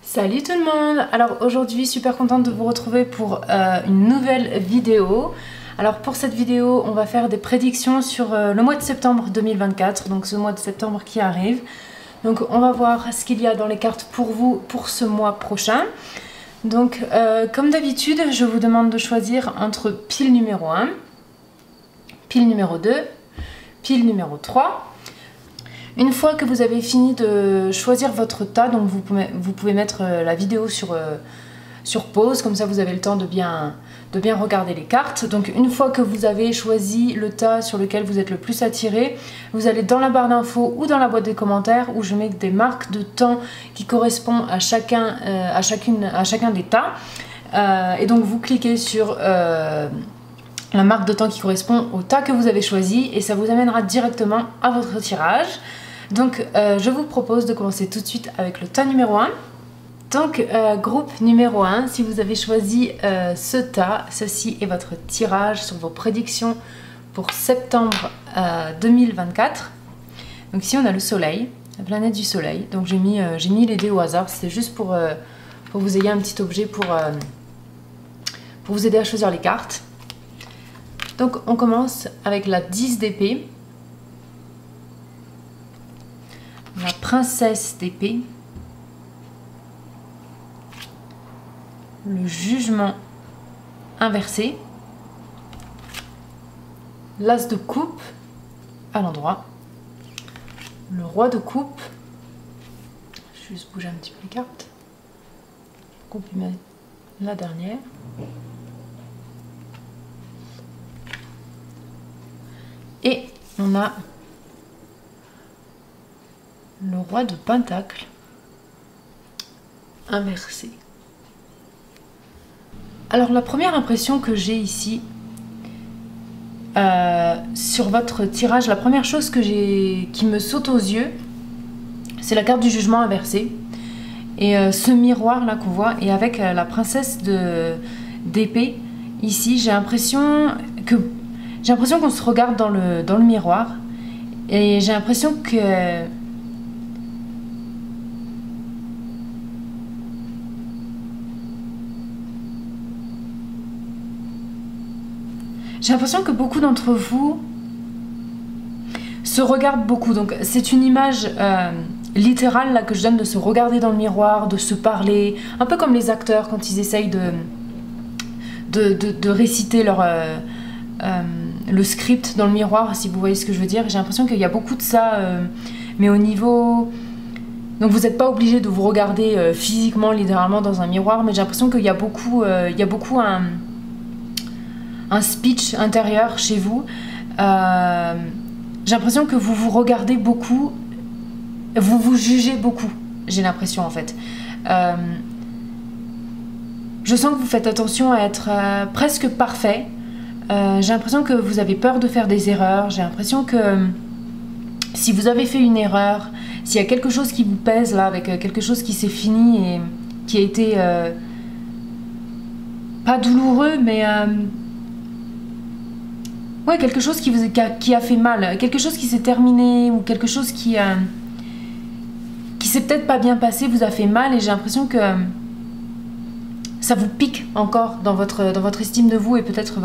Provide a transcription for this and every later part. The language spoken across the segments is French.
Salut tout le monde! Alors aujourd'hui, super contente de vous retrouver pour une nouvelle vidéo. Alors pour cette vidéo, on va faire des prédictions sur le mois de septembre 2024, donc ce mois de septembre qui arrive. Donc on va voir ce qu'il y a dans les cartes pour vous pour ce mois prochain. Donc comme d'habitude, je vous demande de choisir entre pile numéro 1, pile numéro 2, pile numéro 3. Une fois que vous avez fini de choisir votre tas, donc vous pouvez mettre la vidéo sur pause, comme ça vous avez le temps de bien regarder les cartes. Donc une fois que vous avez choisi le tas sur lequel vous êtes le plus attiré, vous allez dans la barre d'infos ou dans la boîte des commentaires où je mets des marques de temps qui correspondent à chacun des tas. Et donc vous cliquez sur la marque de temps qui correspond au tas que vous avez choisi et ça vous amènera directement à votre tirage. Donc je vous propose de commencer tout de suite avec le tas numéro 1. Donc groupe numéro 1, si vous avez choisi ce tas, ceci est votre tirage sur vos prédictions pour septembre 2024. Donc ici on a le soleil, la planète du soleil. Donc j'ai mis les dés au hasard, c'est juste pour vous ayez un petit objet pour vous aider à choisir les cartes. Donc on commence avec la 10 d'épée, la princesse d'épée, le jugement inversé, l'as de coupe à l'endroit, le roi de coupe, je vais juste bouger un petit peu les cartes, pour qu'on puisse mettre la dernière, et on a le roi de pentacle inversé. Alors la première impression que j'ai ici sur votre tirage, la première chose qui me saute aux yeux, c'est la carte du jugement inversé et ce miroir là qu'on voit, et avec la princesse d'épée ici, j'ai l'impression qu'on se regarde dans le miroir et j'ai l'impression que beaucoup d'entre vous se regardent beaucoup. Donc c'est une image littérale là que je donne, de se regarder dans le miroir, de se parler, un peu comme les acteurs quand ils essayent de réciter le script dans le miroir, si vous voyez ce que je veux dire. J'ai l'impression qu'il y a beaucoup de ça, mais au niveau... Donc vous n'êtes pas obligé de vous regarder physiquement, littéralement dans un miroir, mais j'ai l'impression qu'il y a beaucoup un speech intérieur chez vous. J'ai l'impression que vous vous regardez beaucoup, vous vous jugez beaucoup, j'ai l'impression en fait. Je sens que vous faites attention à être presque parfait. J'ai l'impression que vous avez peur de faire des erreurs. J'ai l'impression que si vous avez fait une erreur, s'il y a quelque chose qui vous pèse là, avec quelque chose qui s'est fini et qui a été pas douloureux, mais ouais, quelque chose qui a fait mal, quelque chose qui s'est terminé, ou quelque chose qui s'est peut-être pas bien passé, vous a fait mal, et j'ai l'impression que ça vous pique encore dans votre estime de vous et peut-être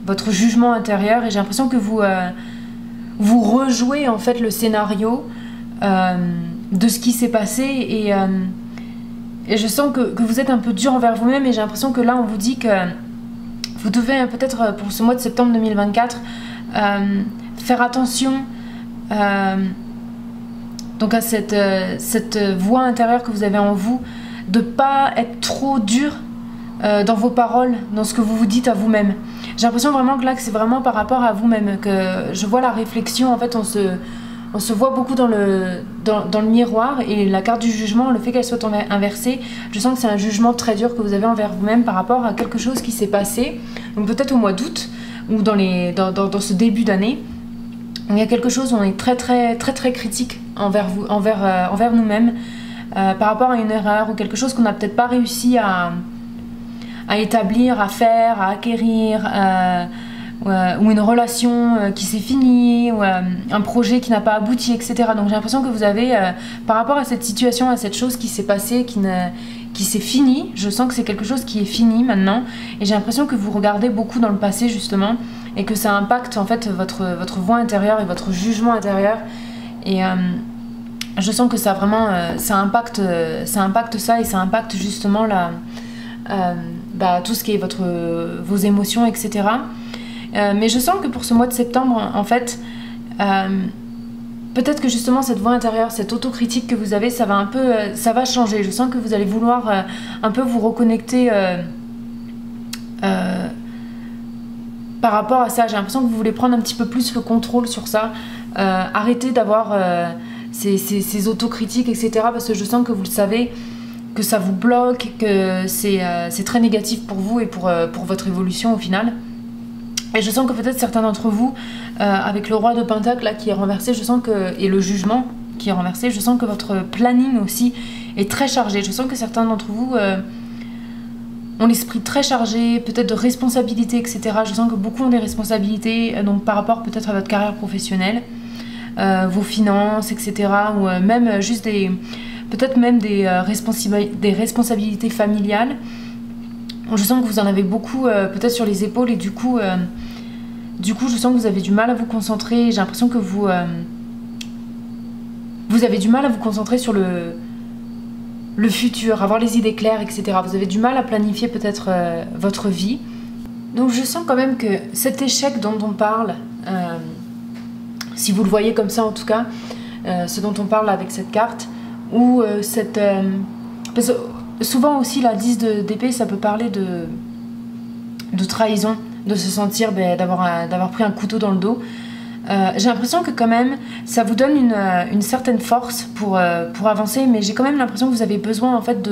votre jugement intérieur, et j'ai l'impression que vous rejouez en fait le scénario de ce qui s'est passé, et je sens que vous êtes un peu dur envers vous-même, et j'ai l'impression que là on vous dit que vous devez peut-être pour ce mois de septembre 2024 faire attention donc à cette voix intérieure que vous avez en vous, de pas être trop dur dans vos paroles, dans ce que vous vous dites à vous-même. J'ai l'impression vraiment que là, que c'est vraiment par rapport à vous-même que je vois la réflexion. En fait, on se voit beaucoup dans le miroir, et la carte du jugement, le fait qu'elle soit inversée, je sens que c'est un jugement très dur que vous avez envers vous-même par rapport à quelque chose qui s'est passé, donc peut-être au mois d'août ou dans ce début d'année. Il y a quelque chose où on est très critique envers nous-mêmes par rapport à une erreur ou quelque chose qu'on n'a peut-être pas réussi à établir, à faire, à acquérir, ou une relation qui s'est finie, ou un projet qui n'a pas abouti, etc. Donc j'ai l'impression que vous avez, par rapport à cette situation, à cette chose qui s'est passée, qui s'est finie, je sens que c'est quelque chose qui est fini maintenant, et j'ai l'impression que vous regardez beaucoup dans le passé justement, et que ça impacte en fait votre voix intérieure et votre jugement intérieur, et je sens que ça vraiment, ça impacte ça, et ça impacte justement tout ce qui est vos émotions, etc. Mais je sens que pour ce mois de septembre, en fait, peut-être que justement cette voix intérieure, cette autocritique que vous avez, ça va changer. Je sens que vous allez vouloir un peu vous reconnecter par rapport à ça. J'ai l'impression que vous voulez prendre un petit peu plus le contrôle sur ça. Arrêter d'avoir ces autocritiques, etc. Parce que je sens que vous le savez, que ça vous bloque, que c'est très négatif pour vous et pour votre évolution au final. Et je sens que peut-être certains d'entre vous, avec le roi de Pentacle là, qui est renversé, je sens que, et le jugement qui est renversé, je sens que votre planning aussi est très chargé. Je sens que certains d'entre vous ont l'esprit très chargé, peut-être de responsabilités, etc. Je sens que beaucoup ont des responsabilités, donc par rapport peut-être à votre carrière professionnelle, vos finances, etc. Ou même juste peut-être même des responsabilités familiales. Je sens que vous en avez beaucoup peut-être sur les épaules, et du coup je sens que vous avez du mal à vous concentrer. J'ai l'impression que vous avez du mal à vous concentrer sur le futur, avoir les idées claires, etc. Vous avez du mal à planifier peut-être votre vie. Donc je sens quand même que cet échec dont on parle, si vous le voyez comme ça en tout cas, ce dont on parle avec cette carte, ou parce que souvent aussi la 10 d'épée, ça peut parler de trahison, de se sentir d'avoir pris un couteau dans le dos. J'ai l'impression que quand même ça vous donne une certaine force pour avancer, mais j'ai quand même l'impression que vous avez besoin en fait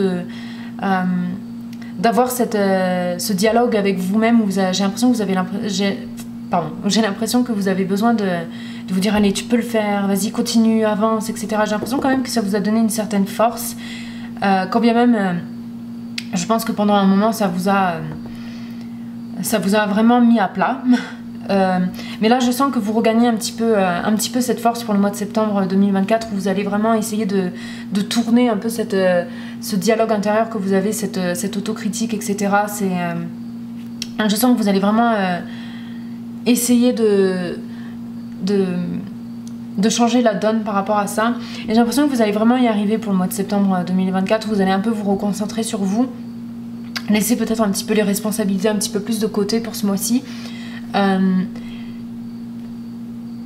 d'avoir ce dialogue avec vous-même. J'ai l'impression que vous avez j'ai l'impression que vous avez besoin de vous dire allez, tu peux le faire, vas-y, continue, avance, etc. J'ai l'impression quand même que ça vous a donné une certaine force, quand bien même je pense que pendant un moment ça vous a vraiment mis à plat. Mais là je sens que vous regagnez un petit peu cette force pour le mois de septembre 2024, où vous allez vraiment essayer de tourner un peu ce dialogue intérieur que vous avez, cette autocritique, etc. Je sens que vous allez vraiment essayer de changer la donne par rapport à ça, et j'ai l'impression que vous allez vraiment y arriver pour le mois de septembre 2024. Vous allez un peu vous reconcentrer sur vous, laisser peut-être un petit peu les responsabilités un petit peu plus de côté pour ce mois-ci.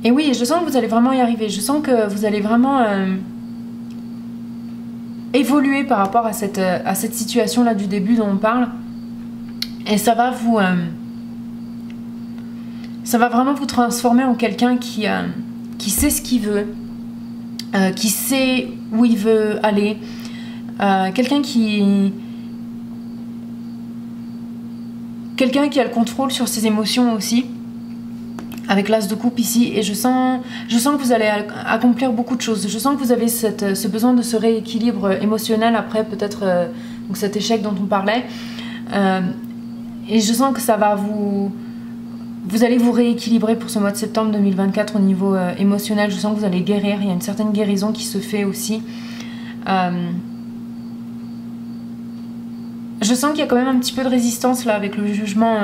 Et oui, je sens que vous allez vraiment y arriver. Je sens que vous allez vraiment évoluer par rapport à cette situation là du début dont on parle, et ça va vraiment vous transformer en quelqu'un qui sait ce qu'il veut, qui sait où il veut aller, quelqu'un qui a le contrôle sur ses émotions aussi, avec l'as de coupe ici. Et je sens que vous allez accomplir beaucoup de choses. Je sens que vous avez ce besoin de ce rééquilibre émotionnel après peut-être donc cet échec dont on parlait, et je sens que ça va vous allez vous rééquilibrer pour ce mois de septembre 2024 au niveau émotionnel. Je sens que vous allez guérir, il y a une certaine guérison qui se fait aussi. Je sens qu'il y a quand même un petit peu de résistance là avec le jugement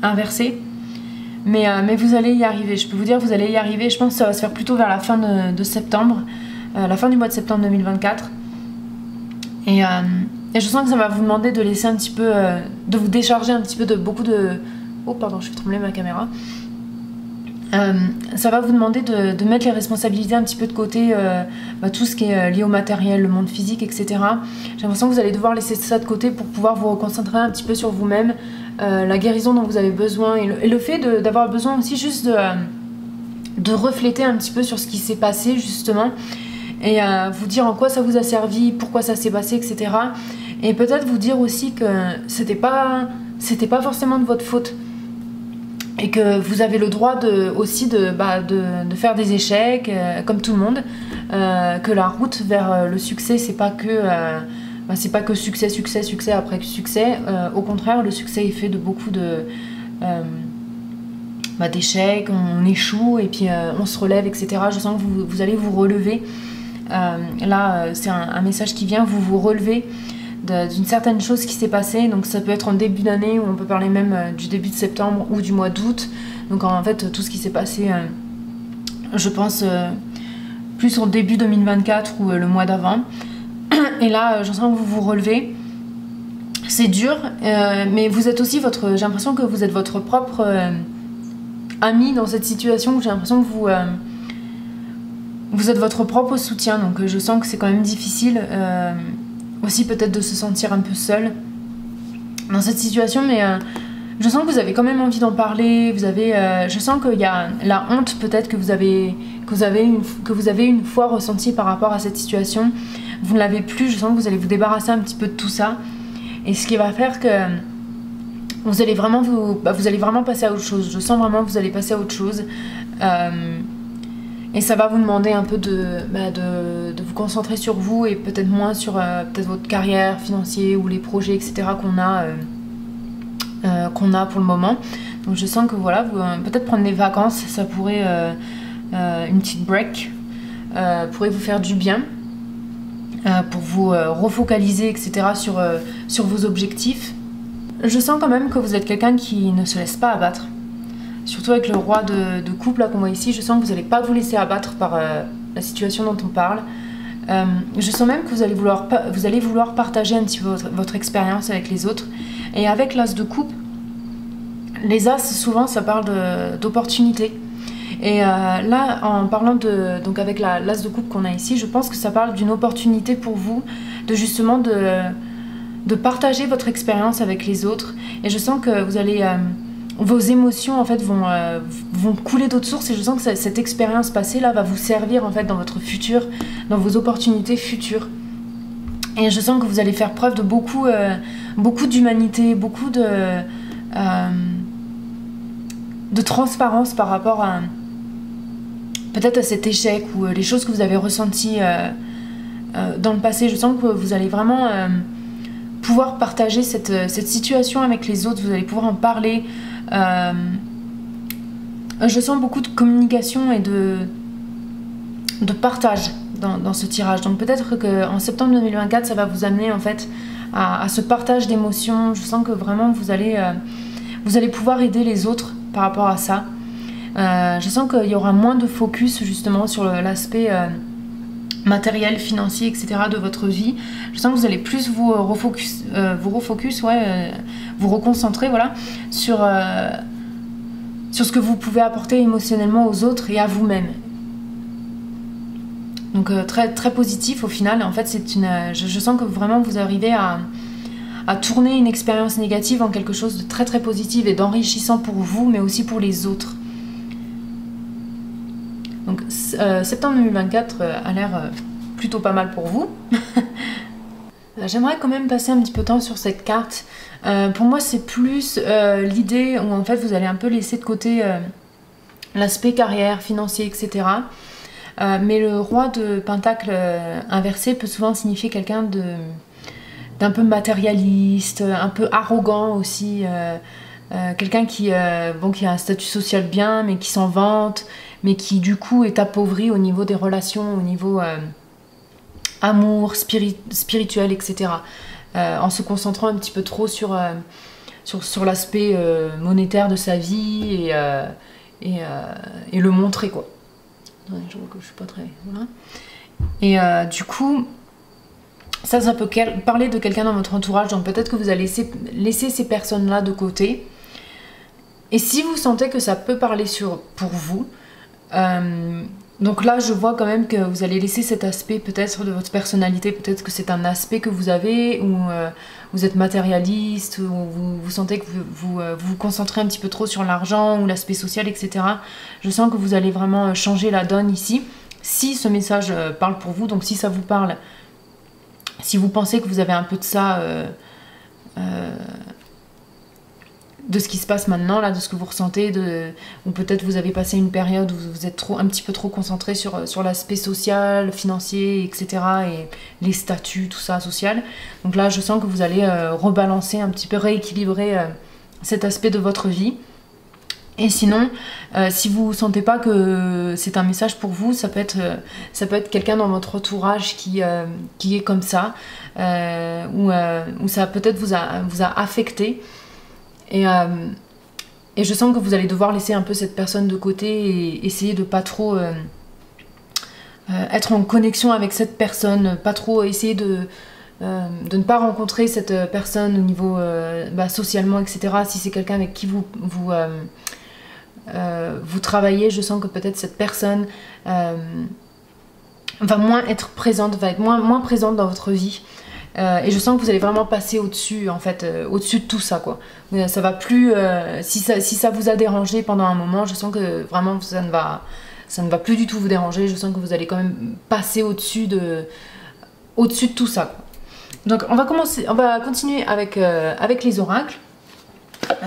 inversé, mais vous allez y arriver. Je peux vous dire, vous allez y arriver. Je pense que ça va se faire plutôt vers la fin de septembre, la fin du mois de septembre 2024. Et je sens que ça va vous demander de laisser un petit peu, de vous décharger un petit peu de beaucoup de... Oh pardon, je fais trembler ma caméra. Ça va vous demander de mettre les responsabilités un petit peu de côté, tout ce qui est lié au matériel, le monde physique, etc. J'ai l'impression que vous allez devoir laisser ça de côté pour pouvoir vous reconcentrer un petit peu sur vous-même, la guérison dont vous avez besoin, et le fait d'avoir besoin aussi juste de refléter un petit peu sur ce qui s'est passé justement, et vous dire en quoi ça vous a servi, pourquoi ça s'est passé, etc. Et peut-être vous dire aussi que c'était pas forcément de votre faute, et que vous avez le droit aussi de faire des échecs comme tout le monde, que la route vers le succès c'est pas que succès après succès. Au contraire, le succès est fait de beaucoup d'échecs, on échoue et puis on se relève, etc. Je sens que vous allez vous relever. Là, c'est un message qui vient, vous vous relevez d'une certaine chose qui s'est passée. Donc ça peut être en début d'année, ou on peut parler même du début de septembre ou du mois d'août. Donc en fait, tout ce qui s'est passé, je pense, plus en début 2024 ou le mois d'avant. Et là, je sens que vous vous relevez. C'est dur, mais vous êtes aussi j'ai l'impression que vous êtes votre propre ami dans cette situation. J'ai l'impression que vous êtes votre propre soutien. Donc je sens que c'est quand même difficile aussi peut-être de se sentir un peu seul dans cette situation, mais je sens que vous avez quand même envie d'en parler. Je sens qu'il y a la honte peut-être que vous avez une fois ressentie par rapport à cette situation. Vous ne l'avez plus. Je sens que vous allez vous débarrasser un petit peu de tout ça. Et ce qui va faire que vous allez vraiment passer à autre chose. Je sens vraiment que vous allez passer à autre chose. Et ça va vous demander un peu de vous concentrer sur vous et peut-être moins sur peut-être votre carrière financière ou les projets, etc. qu'on a pour le moment. Donc je sens que voilà, peut-être prendre des vacances, ça pourrait, une petite break, pourrait vous faire du bien. Pour vous refocaliser, etc. sur vos objectifs. Je sens quand même que vous êtes quelqu'un qui ne se laisse pas abattre. Surtout avec le roi de coupe là qu'on voit ici, je sens que vous n'allez pas vous laisser abattre par la situation dont on parle. Je sens même que vous allez vouloir partager un petit peu votre expérience avec les autres. Et avec l'as de coupe, les as, souvent ça parle d'opportunités. Et là, en parlant donc avec l'as de coupe qu'on a ici, je pense que ça parle d'une opportunité pour vous de justement de partager votre expérience avec les autres. Et je sens que vous allez, vos émotions en fait vont couler d'autres sources. Et je sens que cette expérience passée là va vous servir en fait dans votre futur, dans vos opportunités futures. Et je sens que vous allez faire preuve de beaucoup d'humanité, beaucoup de transparence par rapport à peut-être à cet échec ou les choses que vous avez ressenties dans le passé. Je sens que vous allez vraiment pouvoir partager cette situation avec les autres, vous allez pouvoir en parler. Je sens beaucoup de communication et de partage dans ce tirage. Donc peut-être qu'en septembre 2024, ça va vous amener en fait à ce partage d'émotions. Je sens que vraiment vous allez pouvoir aider les autres par rapport à ça. Je sens qu'il y aura moins de focus justement sur l'aspect matériel, financier, etc. de votre vie. Je sens que vous allez plus vous reconcentrer voilà, sur ce que vous pouvez apporter émotionnellement aux autres et à vous-même. Donc très, très positif au final. En fait, je sens que vraiment vous arrivez à tourner une expérience négative en quelque chose de très très positif et d'enrichissant pour vous, mais aussi pour les autres. Donc septembre 2024 a l'air plutôt pas mal pour vous. J'aimerais quand même passer un petit peu de temps sur cette carte. Pour moi c'est plus l'idée où en fait vous allez un peu laisser de côté l'aspect carrière, financier, etc. Mais le roi de Pentacle inversé peut souvent signifier quelqu'un d'un peu matérialiste, un peu arrogant aussi. Quelqu'un qui a un statut social bien mais qui s'en vante, mais qui du coup est appauvri au niveau des relations, au niveau amour, spirituel, etc. En se concentrant un petit peu trop sur l'aspect monétaire de sa vie et le montrer quoi. Ouais, je vois que je suis pas très... Voilà. Et du coup, ça peut parler de quelqu'un dans votre entourage, donc peut-être que vous allez laisser ces personnes-là de côté. Et si vous sentez que ça peut parler pour vous, donc là je vois quand même que vous allez laisser cet aspect peut-être de votre personnalité, peut-être que c'est un aspect que vous avez où vous êtes matérialiste, où vous sentez que vous vous concentrez un petit peu trop sur l'argent ou l'aspect social, etc. Je sens que vous allez vraiment changer la donne ici, si ce message parle pour vous. Donc si ça vous parle, si vous pensez que vous avez un peu de ça, de ce qui se passe maintenant, là, de ce que vous ressentez, ou peut-être vous avez passé une période où vous êtes un petit peu trop concentré sur l'aspect social, financier, etc. et les statuts, tout ça, social. Donc là, je sens que vous allez rebalancer un petit peu, rééquilibrer cet aspect de votre vie. Et sinon, si vous ne sentez pas que c'est un message pour vous, ça peut être quelqu'un dans votre entourage qui est comme ça, ou ça peut-être vous a affecté. Et je sens que vous allez devoir laisser un peu cette personne de côté et essayer de pas trop être en connexion avec cette personne, pas trop essayer de ne pas rencontrer cette personne au niveau socialement, etc. Si c'est quelqu'un avec qui vous travaillez, je sens que peut-être cette personne va moins être présente, va être moins présente dans votre vie. Et je sens que vous allez vraiment passer au-dessus, en fait, au-dessus de tout ça, quoi. Ça va plus... si ça vous a dérangé pendant un moment, je sens que vraiment ça ne va plus du tout vous déranger. Je sens que vous allez quand même passer au-dessus de tout ça, quoi. Donc on va continuer avec les oracles.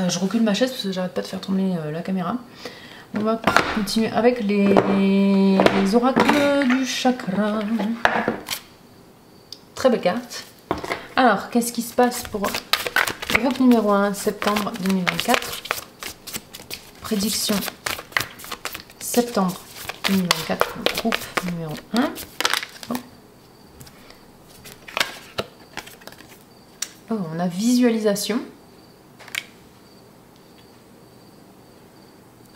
Je recule ma chaise parce que j'arrête pas de faire tourner la caméra. On va continuer avec les oracles du chakra. Très belle carte. Alors, qu'est-ce qui se passe pour groupe numéro 1, septembre 2024? Prédiction septembre 2024, groupe numéro 1. Oh, on a visualisation.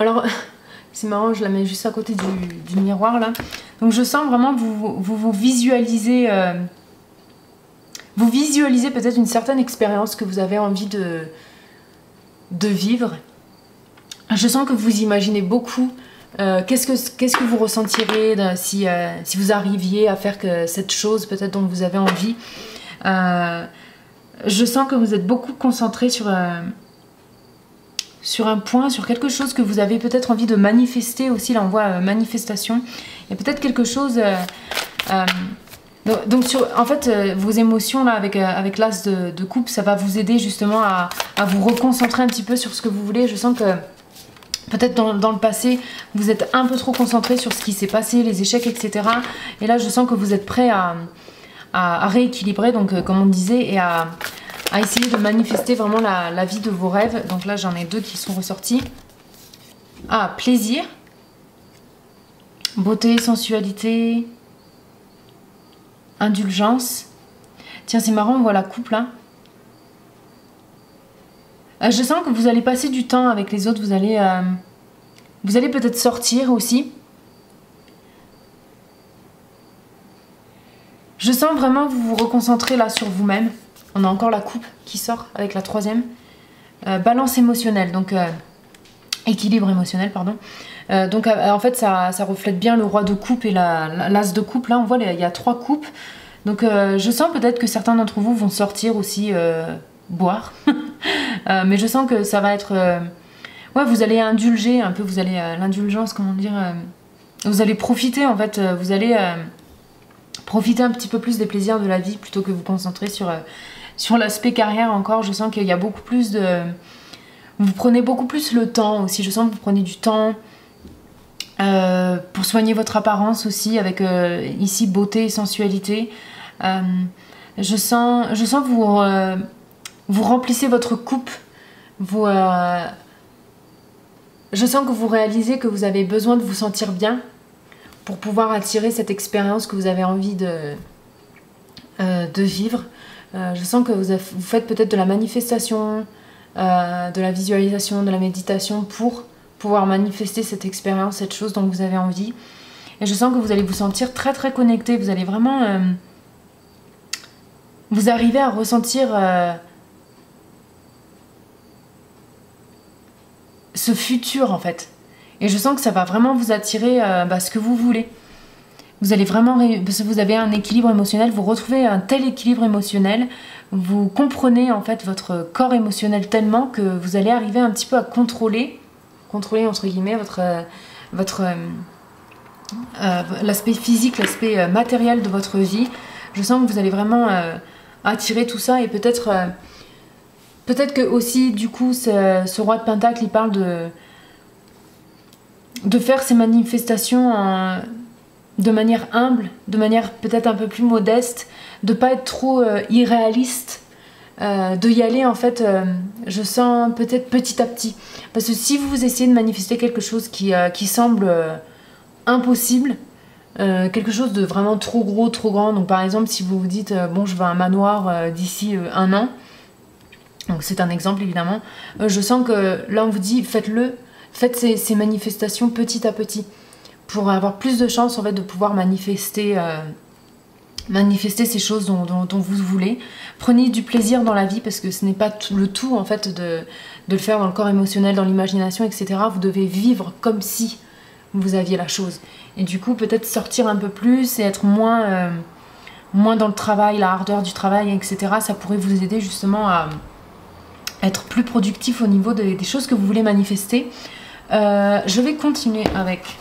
Alors, c'est marrant, je la mets juste à côté du miroir là. Donc je sens vraiment que vous visualisez... vous visualisez peut-être une certaine expérience que vous avez envie de vivre. Je sens que vous imaginez beaucoup qu'est-ce que vous ressentirez si vous arriviez à faire cette chose peut-être dont vous avez envie. Je sens que vous êtes beaucoup concentré sur un point, sur quelque chose que vous avez peut-être envie de manifester aussi. Là on voit manifestation. Il y a peut-être quelque chose... Donc en fait, vos émotions là avec l'as de coupe, ça va vous aider justement à vous reconcentrer un petit peu sur ce que vous voulez. Je sens que peut-être dans le passé, vous êtes un peu trop concentré sur ce qui s'est passé, les échecs, etc. Et là, je sens que vous êtes prêt à rééquilibrer, donc comme on disait, et à essayer de manifester vraiment la vie de vos rêves. Donc là, j'en ai deux qui sont ressortis. Ah, plaisir, beauté, sensualité... indulgence. Tiens, c'est marrant, on voit la coupe là. Je sens que vous allez passer du temps avec les autres. Vous allez peut-être sortir aussi. Je sens vraiment que vous vous reconcentrez là sur vous-même. On a encore la coupe qui sort avec la troisième. Balance émotionnelle, donc équilibre émotionnel, pardon. Donc en fait ça reflète bien le roi de coupe et l'as de coupe. Là on voit il y a 3 coupes. Donc je sens peut-être que certains d'entre vous vont sortir aussi boire. Mais je sens que ça va être... ouais, vous allez indulger un peu, vous allez... l'indulgence, comment dire... vous allez profiter en fait, vous allez profiter un petit peu plus des plaisirs de la vie plutôt que vous concentrer sur l'aspect carrière encore. Je sens qu'il y a beaucoup plus de... Vous prenez beaucoup plus le temps aussi. Je sens que vous prenez du temps pour soigner votre apparence aussi, avec ici beauté et sensualité. Je sens que vous remplissez votre coupe. Je sens que vous réalisez que vous avez besoin de vous sentir bien pour pouvoir attirer cette expérience que vous avez envie de vivre. Je sens que vous faites peut-être de la manifestation, de la visualisation, de la méditation pour pouvoir manifester cette expérience, cette chose dont vous avez envie. Et je sens que vous allez vous sentir très très connecté. Vous allez vraiment... vous arrivez à ressentir ce futur en fait. Et je sens que ça va vraiment vous attirer ce que vous voulez. Vous allez vraiment... Parce que vous avez un équilibre émotionnel, vous retrouvez un tel équilibre émotionnel, vous comprenez en fait votre corps émotionnel tellement que vous allez arriver un petit peu à contrôler entre guillemets l'aspect physique, l'aspect matériel de votre vie. Je sens que vous allez vraiment attirer tout ça, et peut-être que aussi du coup ce roi de Pentacle, il parle de faire ces manifestations de manière humble, de manière peut-être un peu plus modeste, de pas être trop irréaliste, de y aller en fait, je sens peut-être petit à petit. Parce que si vous essayez de manifester quelque chose qui semble impossible, quelque chose de vraiment trop gros, trop grand, donc par exemple si vous vous dites bon je veux un manoir d'ici 1 an, donc c'est un exemple évidemment, je sens que là on vous dit faites-le, faites ces manifestations petit à petit pour avoir plus de chances en fait de pouvoir manifester ces choses dont vous voulez. Prenez du plaisir dans la vie parce que ce n'est pas le tout en fait de le faire dans le corps émotionnel, dans l'imagination, etc. Vous devez vivre comme si vous aviez la chose. Et du coup peut-être sortir un peu plus et être moins dans le travail, la ardeur du travail, etc. Ça pourrait vous aider justement à être plus productif au niveau des choses que vous voulez manifester. Je vais continuer avec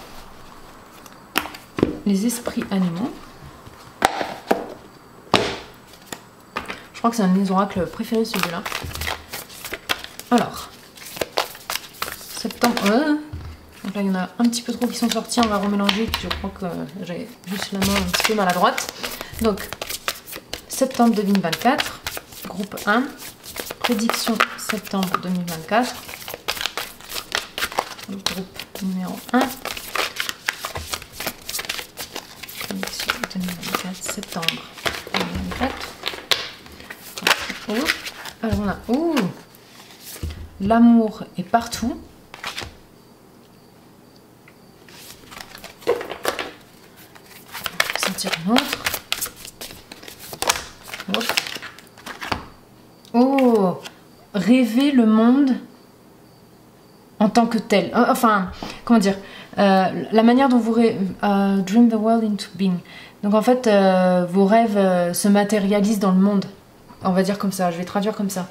les esprits animaux. Je crois que c'est un de mes oracles préférés, celui-là. Alors, septembre. Donc là, il y en a un petit peu trop qui sont sortis. On va remélanger. Puis je crois que j'ai juste la main un petit peu maladroite. Donc, septembre 2024, groupe 1. Prédiction septembre 2024. Le groupe numéro 1. Prédiction 2024, septembre 2024. Alors on a l'amour est partout. Sentir une autre. Rêver le monde en tant que tel. Enfin, comment dire, la manière dont vous dream the world into being. Donc en fait, vos rêves se matérialisent dans le monde. On va dire comme ça, je vais traduire comme ça.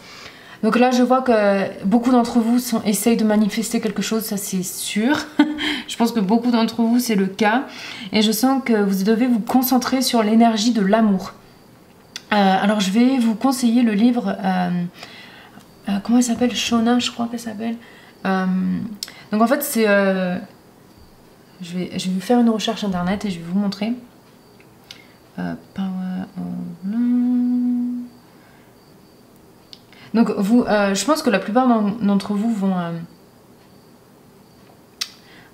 Donc là, je vois que beaucoup d'entre vous essayent de manifester quelque chose, ça c'est sûr. Je pense que beaucoup d'entre vous, c'est le cas. Et je sens que vous devez vous concentrer sur l'énergie de l'amour. Alors, je vais vous conseiller le livre... comment elle s'appelle? Shona, je crois qu'elle s'appelle. Donc en fait, c'est... je vais vous faire une recherche internet et je vais vous montrer. Power of Love. Donc je pense que la plupart d'entre vous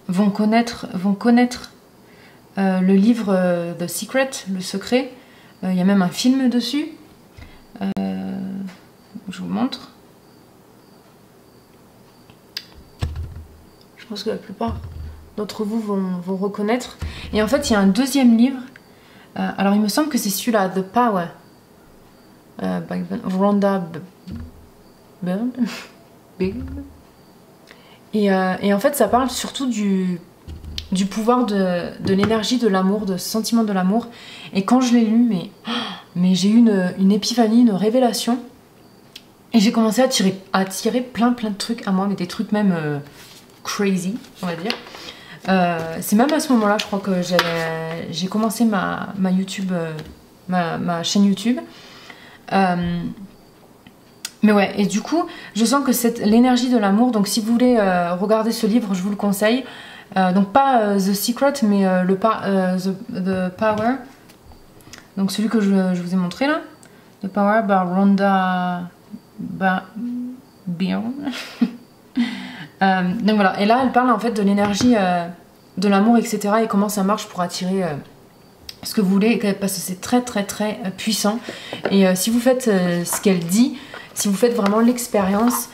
vont connaître le livre The Secret, le secret. Il y a même un film dessus. Je vous montre. Je pense que la plupart d'entre vous vont reconnaître. Et en fait, il y a un deuxième livre. Alors, il me semble que c'est celui-là, The Power. Rhonda Byrne. Et en fait, ça parle surtout du pouvoir de l'énergie de l'amour, de ce sentiment de l'amour. Et quand je l'ai lu, mais j'ai eu une épiphanie, une révélation. Et j'ai commencé à attirer plein de trucs à moi, mais des trucs même crazy, on va dire. C'est même à ce moment-là, je crois que j'ai commencé ma YouTube, ma chaîne YouTube. Mais ouais, et du coup, je sens que l'énergie de l'amour, donc si vous voulez regarder ce livre, je vous le conseille. Donc pas The Secret, mais The Power. Donc celui que je vous ai montré là. The Power par Rhonda Byrne. Donc voilà, et là elle parle en fait de l'énergie de l'amour, etc. et comment ça marche pour attirer ce que vous voulez, parce que c'est très puissant. Et si vous faites ce qu'elle dit, si vous faites vraiment l'expérience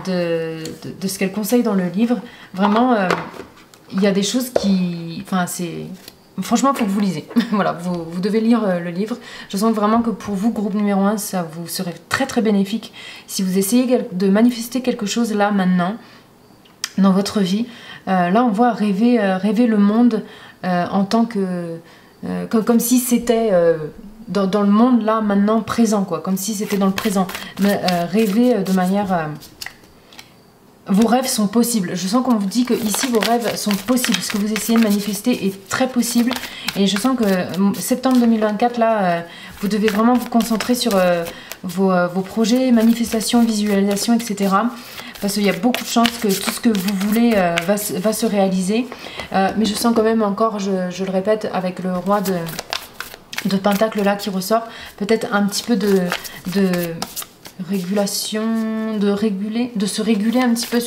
de ce qu'elle conseille dans le livre, vraiment il y a des choses qui... Enfin c'est... Franchement, il faut que vous lisez. Voilà, vous devez lire le livre. Je sens vraiment que pour vous, groupe numéro 1, ça vous serait très bénéfique si vous essayez de manifester quelque chose là, maintenant, dans votre vie. Là, on voit rêver le monde en tant que... comme si c'était dans le monde là, maintenant, présent, quoi. Comme si c'était dans le présent. Mais rêver de manière... Vos rêves sont possibles. Je sens qu'on vous dit que ici vos rêves sont possibles. Ce que vous essayez de manifester est très possible. Et je sens que septembre 2024, là, vous devez vraiment vous concentrer sur vos projets, manifestations, visualisations, etc. Parce qu'il y a beaucoup de chances que tout ce que vous voulez va se réaliser. Mais je sens quand même encore, je le répète, avec le roi de Pentacle là qui ressort, peut-être un petit peu régulation, de se réguler un petit peu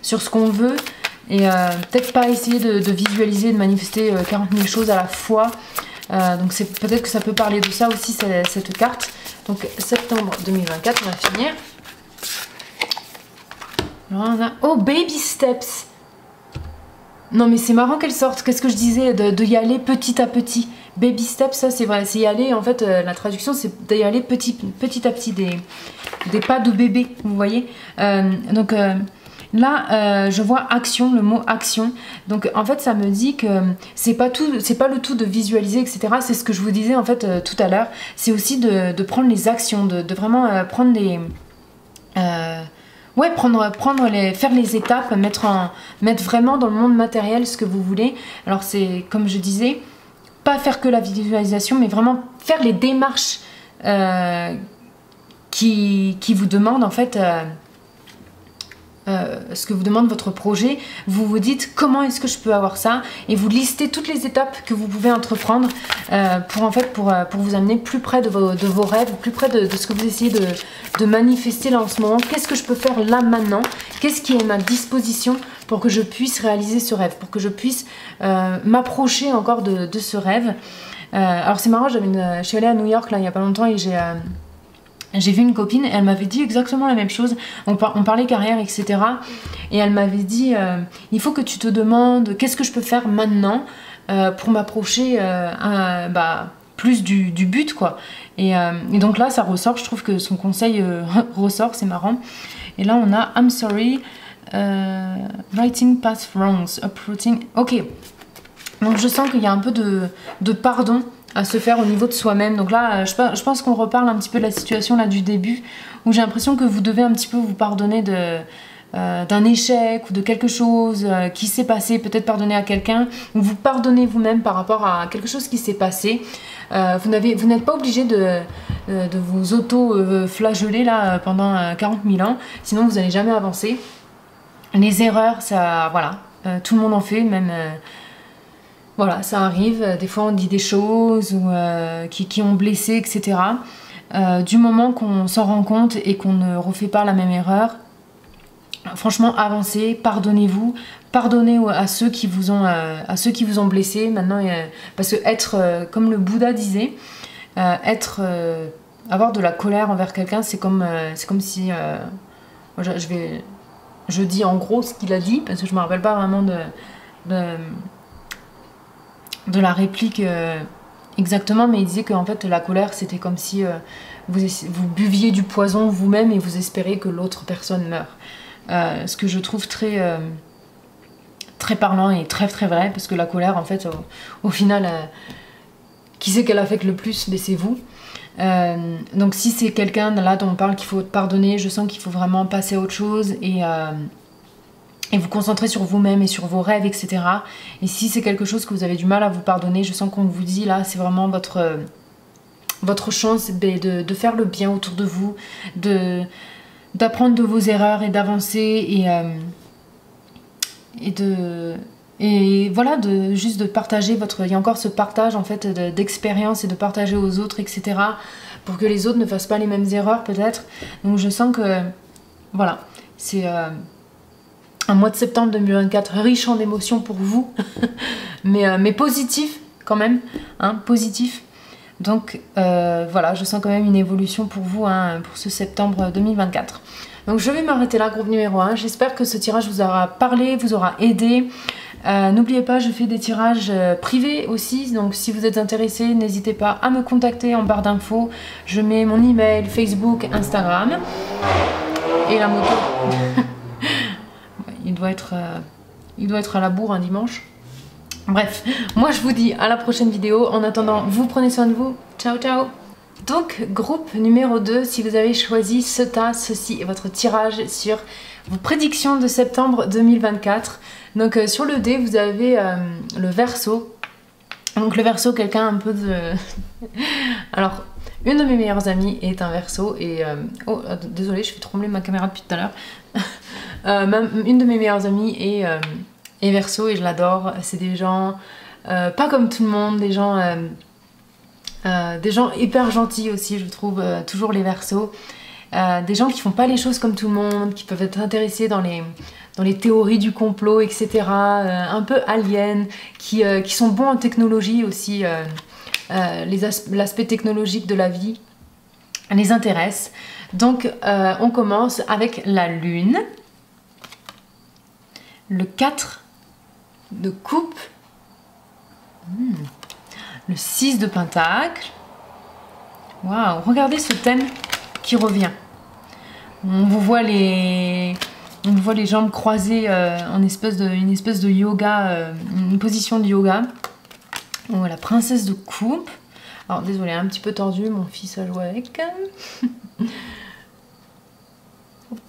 sur ce qu'on veut. Et peut-être pas essayer de visualiser, de manifester 40 000 choses à la fois. Donc peut-être que ça peut parler de ça aussi, cette carte. Donc septembre 2024, on va finir. Alors, on a... Oh, baby steps. Non mais c'est marrant qu'elle sorte. Qu'est-ce que je disais, de y aller petit à petit. Baby steps, ça c'est vrai, c'est y aller, en fait la traduction c'est d'y aller petit à petit, des pas de bébé, vous voyez. Donc là je vois action, le mot action. Donc en fait ça me dit que c'est pas le tout de visualiser, etc. C'est ce que je vous disais en fait tout à l'heure. C'est aussi de prendre les actions, de vraiment prendre les... ouais, faire les étapes, mettre vraiment dans le monde matériel ce que vous voulez. Alors c'est, comme je disais, pas faire que la visualisation, mais vraiment faire les démarches qui vous demandent en fait ce que vous demande votre projet. Vous vous dites comment est-ce que je peux avoir ça, et vous listez toutes les étapes que vous pouvez entreprendre pour vous amener plus près de vos rêves, plus près de ce que vous essayez de manifester là en ce moment. Qu'est-ce que je peux faire là maintenant, qu'est-ce qui est à ma disposition pour que je puisse réaliser ce rêve, pour que je puisse m'approcher encore de ce rêve. Alors c'est marrant, je suis allée à New York là il n'y a pas longtemps et j'ai vu une copine, elle m'avait dit exactement la même chose. On parlait carrière, etc. Et elle m'avait dit il faut que tu te demandes qu'est-ce que je peux faire maintenant pour m'approcher plus du but, quoi. Et donc là, ça ressort. Je trouve que son conseil ressort, c'est marrant. Et là, on a I'm sorry, writing past wrongs, uprooting. Ok. Donc je sens qu'il y a un peu de pardon à se faire au niveau de soi-même. Donc là, je pense qu'on reparle un petit peu de la situation là du début, où j'ai l'impression que vous devez un petit peu vous pardonner d'un échec ou de quelque chose qui s'est passé, peut-être pardonner à quelqu'un, ou vous pardonnez vous-même par rapport à quelque chose qui s'est passé. Vous n'êtes pas obligé de vous auto-flageller là pendant 40 000 ans, sinon vous n'allez jamais avancer. Les erreurs, ça, voilà, tout le monde en fait, même... Voilà, ça arrive, des fois on dit des choses qui ont blessé, etc. Du moment qu'on s'en rend compte et qu'on ne refait pas la même erreur, franchement avancez, pardonnez-vous, pardonnez à ceux qui vous ont blessé. Maintenant, parce que être, comme le Bouddha disait, avoir de la colère envers quelqu'un, c'est comme si... je dis en gros ce qu'il a dit, parce que je me rappelle pas vraiment de la réplique exactement, mais il disait qu'en fait la colère c'était comme si vous buviez du poison vous-même et vous espérez que l'autre personne meure. Ce que je trouve très parlant et très vrai, parce que la colère en fait au final qui c'est qu'elle affecte le plus? Mais c'est vous. Donc si c'est quelqu'un là dont on parle qu'il faut pardonner, je sens qu'il faut vraiment passer à autre chose et vous concentrer sur vous-même et sur vos rêves, etc. Et si c'est quelque chose que vous avez du mal à vous pardonner, je sens qu'on vous dit là, c'est vraiment votre chance de faire le bien autour de vous, d'apprendre de vos erreurs et d'avancer et voilà, juste de partager il y a encore ce partage en fait d'expérience et de partager aux autres, etc. pour que les autres ne fassent pas les mêmes erreurs peut-être. Donc je sens que voilà, c'est un mois de septembre 2024 riche en émotions pour vous, mais positif quand même, hein, positif. Donc voilà, je sens quand même une évolution pour vous, hein, pour ce septembre 2024. Donc je vais m'arrêter là, groupe numéro 1. J'espère que ce tirage vous aura parlé, vous aura aidé. N'oubliez pas, je fais des tirages privés aussi, donc si vous êtes intéressé, n'hésitez pas à me contacter en barre d'infos. Je mets mon email, Facebook, Instagram et la moto. Il doit être à la bourre un dimanche. Bref, moi je vous dis à la prochaine vidéo. En attendant, vous prenez soin de vous. Ciao, ciao. Donc, groupe numéro 2, si vous avez choisi ce tas, ceci est votre tirage sur vos prédictions de septembre 2024. Donc, sur le dé, vous avez le Verseau. Donc, le Verseau, quelqu'un un peu de... Alors, une de mes meilleures amies est un Verseau et... Oh, désolée, je fais trembler ma caméra depuis tout à l'heure. Une de mes meilleures amies est Verseau et je l'adore. C'est des gens pas comme tout le monde, des gens Des gens hyper gentils aussi, je trouve, toujours les Verseaux. Des gens qui font pas les choses comme tout le monde, qui peuvent être intéressés dans les théories du complot, etc. Un peu aliens, qui sont bons en technologie aussi. L'aspect technologique de la vie les intéresse. Donc on commence avec la lune. Le 4 de coupe. Le 6 de pentacle. Waouh, regardez ce thème qui revient. On vous voit les jambes croisées en une espèce de yoga, une position de yoga. Oh, la princesse de coupe. Alors désolé, un petit peu tordu, mon fils a joué avec. Hop,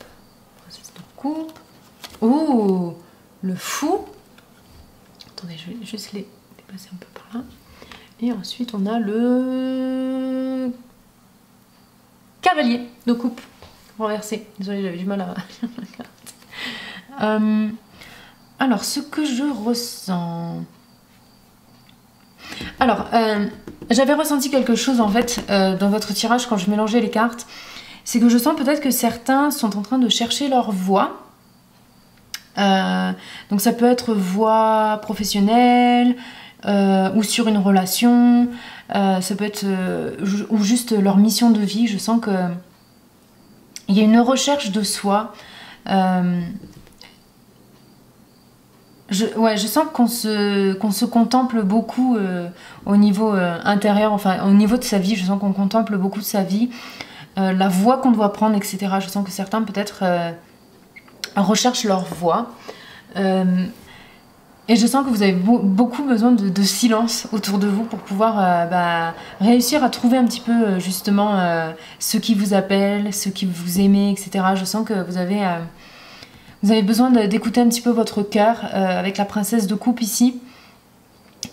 princesse de coupe. Oh, le fou. Attendez, je vais juste les dépasser un peu par là. Et ensuite on a le cavalier de coupe renversé. Désolée, j'avais du mal à... alors, ce que je ressens... Alors, j'avais ressenti quelque chose en fait dans votre tirage quand je mélangeais les cartes. C'est que je sens peut-être que certains sont en train de chercher leur voie. Donc ça peut être voie professionnelle ou sur une relation. Ça peut être ou juste leur mission de vie. Je sens que il y a une recherche de soi. Je sens qu'on se contemple beaucoup au niveau intérieur, enfin au niveau de sa vie. Je sens qu'on contemple beaucoup de sa vie, la voie qu'on doit prendre, etc. Je sens que certains peut-être recherchent leur voie. Et je sens que vous avez beaucoup besoin de silence autour de vous pour pouvoir réussir à trouver un petit peu justement ce qui vous appelle, ce qui vous aimez, etc. Je sens que vous avez besoin d'écouter un petit peu votre cœur avec la princesse de coupe ici.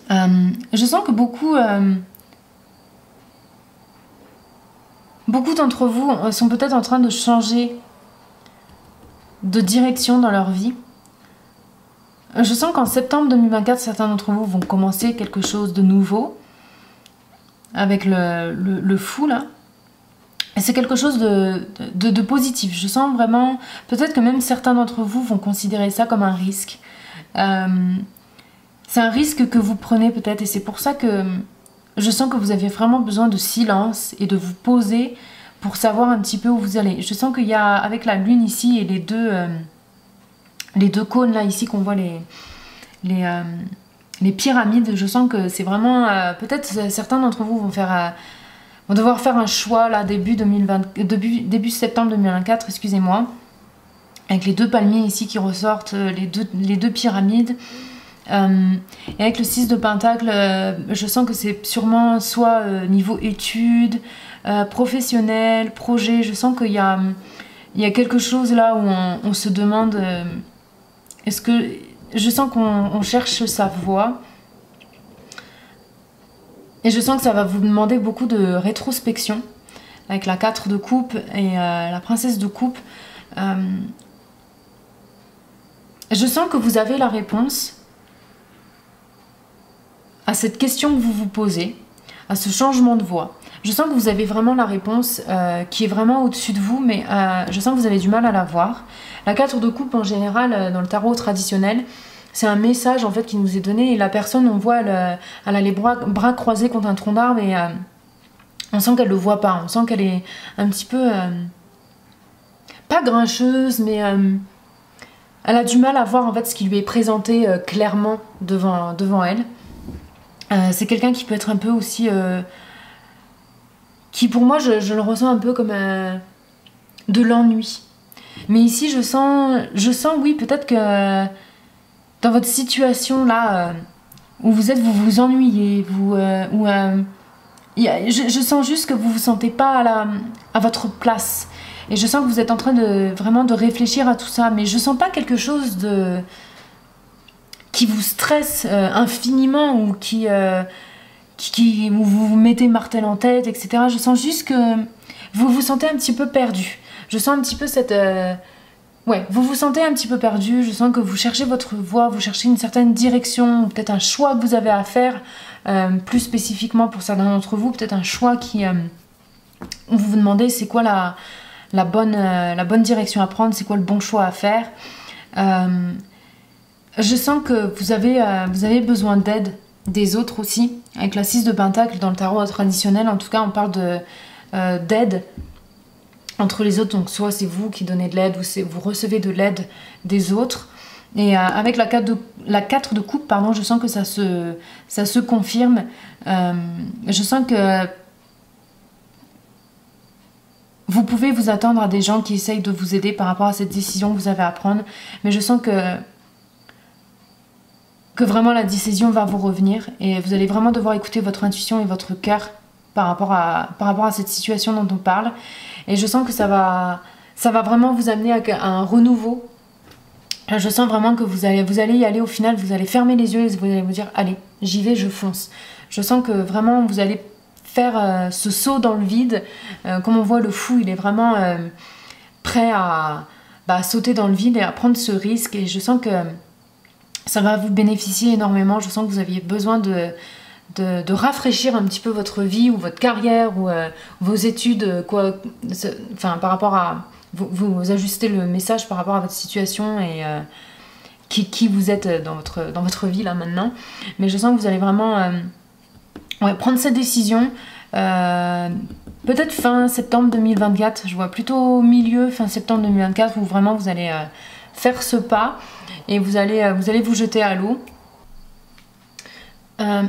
Je sens que beaucoup d'entre vous sont peut-être en train de changer de direction dans leur vie. Je sens qu'en septembre 2024, certains d'entre vous vont commencer quelque chose de nouveau avec le fou là. Et c'est quelque chose de positif. Je sens vraiment, peut-être que même certains d'entre vous vont considérer ça comme un risque. C'est un risque que vous prenez peut-être et c'est pour ça que je sens que vous avez vraiment besoin de silence et de vous poser pour savoir un petit peu où vous allez. Je sens qu'il y a, avec la lune ici et les deux cônes là ici qu'on voit les pyramides, je sens que c'est vraiment, peut-être certains d'entre vous vont devoir faire un choix là début septembre 2024, excusez-moi, avec les deux palmiers ici qui ressortent, les deux pyramides. Et avec le 6 de pentacle, je sens que c'est sûrement soit niveau études, professionnel, projet. Je sens qu'il y a quelque chose là où on se demande, est-ce que... Je sens qu'on cherche sa voie. Et je sens que ça va vous demander beaucoup de rétrospection. Avec la 4 de coupe et la princesse de coupe. Je sens que vous avez la réponse à cette question que vous vous posez, à ce changement de voie. Je sens que vous avez vraiment la réponse qui est vraiment au-dessus de vous, mais je sens que vous avez du mal à la voir. La 4 de coupe, en général, dans le tarot traditionnel, c'est un message en fait qui nous est donné et la personne, on voit, elle a les bras croisés contre un tronc d'arbre et on sent qu'elle le voit pas. On sent qu'elle est un petit peu... pas grincheuse, mais elle a du mal à voir en fait ce qui lui est présenté clairement devant elle. C'est quelqu'un qui peut être un peu aussi... qui pour moi, je le ressens un peu comme de l'ennui. Mais ici, je sens oui, peut-être que dans votre situation là, où vous êtes, vous vous ennuyez, je sens juste que vous vous sentez pas à votre place. Et je sens que vous êtes en train vraiment de réfléchir à tout ça. Mais je sens pas quelque chose qui vous stresse infiniment ou où vous vous mettez martel en tête, etc. Je sens juste que vous vous sentez un petit peu perdu. Je sens un petit peu cette... ouais, vous vous sentez un petit peu perdu. Je sens que vous cherchez votre voie, vous cherchez une certaine direction, peut-être un choix que vous avez à faire plus spécifiquement pour certains d'entre vous, peut-être un choix qui... où vous vous demandez c'est quoi la bonne direction à prendre, c'est quoi le bon choix à faire. Je sens que vous avez besoin d'aide des autres aussi, avec la 6 de Pentacle dans le tarot traditionnel. En tout cas, on parle d'aide entre les autres, donc soit c'est vous qui donnez de l'aide ou vous recevez de l'aide des autres. Et avec la 4 de coupe, pardon, je sens que ça se confirme. Je sens que vous pouvez vous attendre à des gens qui essayent de vous aider par rapport à cette décision que vous avez à prendre, mais je sens que vraiment la décision va vous revenir et vous allez vraiment devoir écouter votre intuition et votre cœur par rapport à cette situation dont on parle. Et je sens que ça va vraiment vous amener à un renouveau. Je sens vraiment que vous allez y aller au final, vous allez fermer les yeux et vous allez vous dire allez, j'y vais, je fonce. Je sens que vraiment vous allez faire ce saut dans le vide. Comme on voit, le fou, il est vraiment prêt à sauter dans le vide et à prendre ce risque. Et je sens que ça va vous bénéficier énormément. Je sens que vous aviez besoin de rafraîchir un petit peu votre vie ou votre carrière ou vos études, par rapport à... Vous ajustez le message par rapport à votre situation et qui vous êtes dans votre vie là maintenant. Mais je sens que vous allez vraiment prendre cette décision. Peut-être fin septembre 2024. Je vois plutôt milieu, fin septembre 2024 où vraiment vous allez faire ce pas et vous allez vous jeter à l'eau.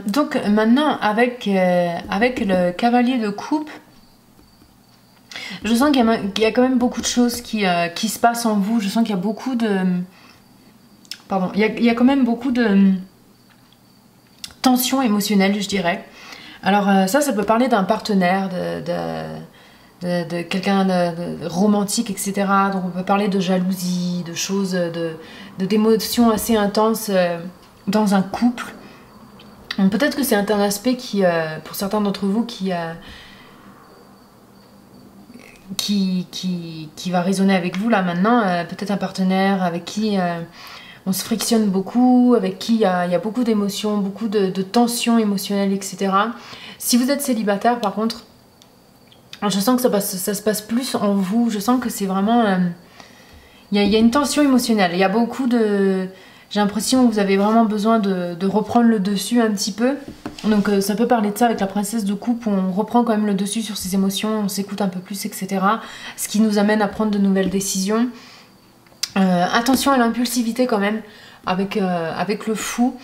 Donc maintenant avec le cavalier de coupe, je sens qu'il y a quand même beaucoup de choses qui se passent en vous. Je sens qu'il y a beaucoup de... Pardon, il y a quand même beaucoup de tension émotionnelle, je dirais. Alors ça peut parler d'un partenaire, de quelqu'un de romantique, etc. Donc on peut parler de jalousie, de choses, d'émotions assez intenses dans un couple. Peut-être que c'est un aspect qui, pour certains d'entre vous, qui va résonner avec vous là maintenant. Peut-être un partenaire avec qui on se frictionne beaucoup, avec qui il y a beaucoup d'émotions, beaucoup de tensions émotionnelles, etc. Si vous êtes célibataire, par contre, je sens que ça se passe plus en vous. Je sens que c'est vraiment... Il y a une tension émotionnelle. Il y a beaucoup de... J'ai l'impression que vous avez vraiment besoin de reprendre le dessus un petit peu. Donc ça peut parler de ça avec la princesse de coupe, où on reprend quand même le dessus sur ses émotions, on s'écoute un peu plus, etc. Ce qui nous amène à prendre de nouvelles décisions. Attention à l'impulsivité quand même, avec le fou.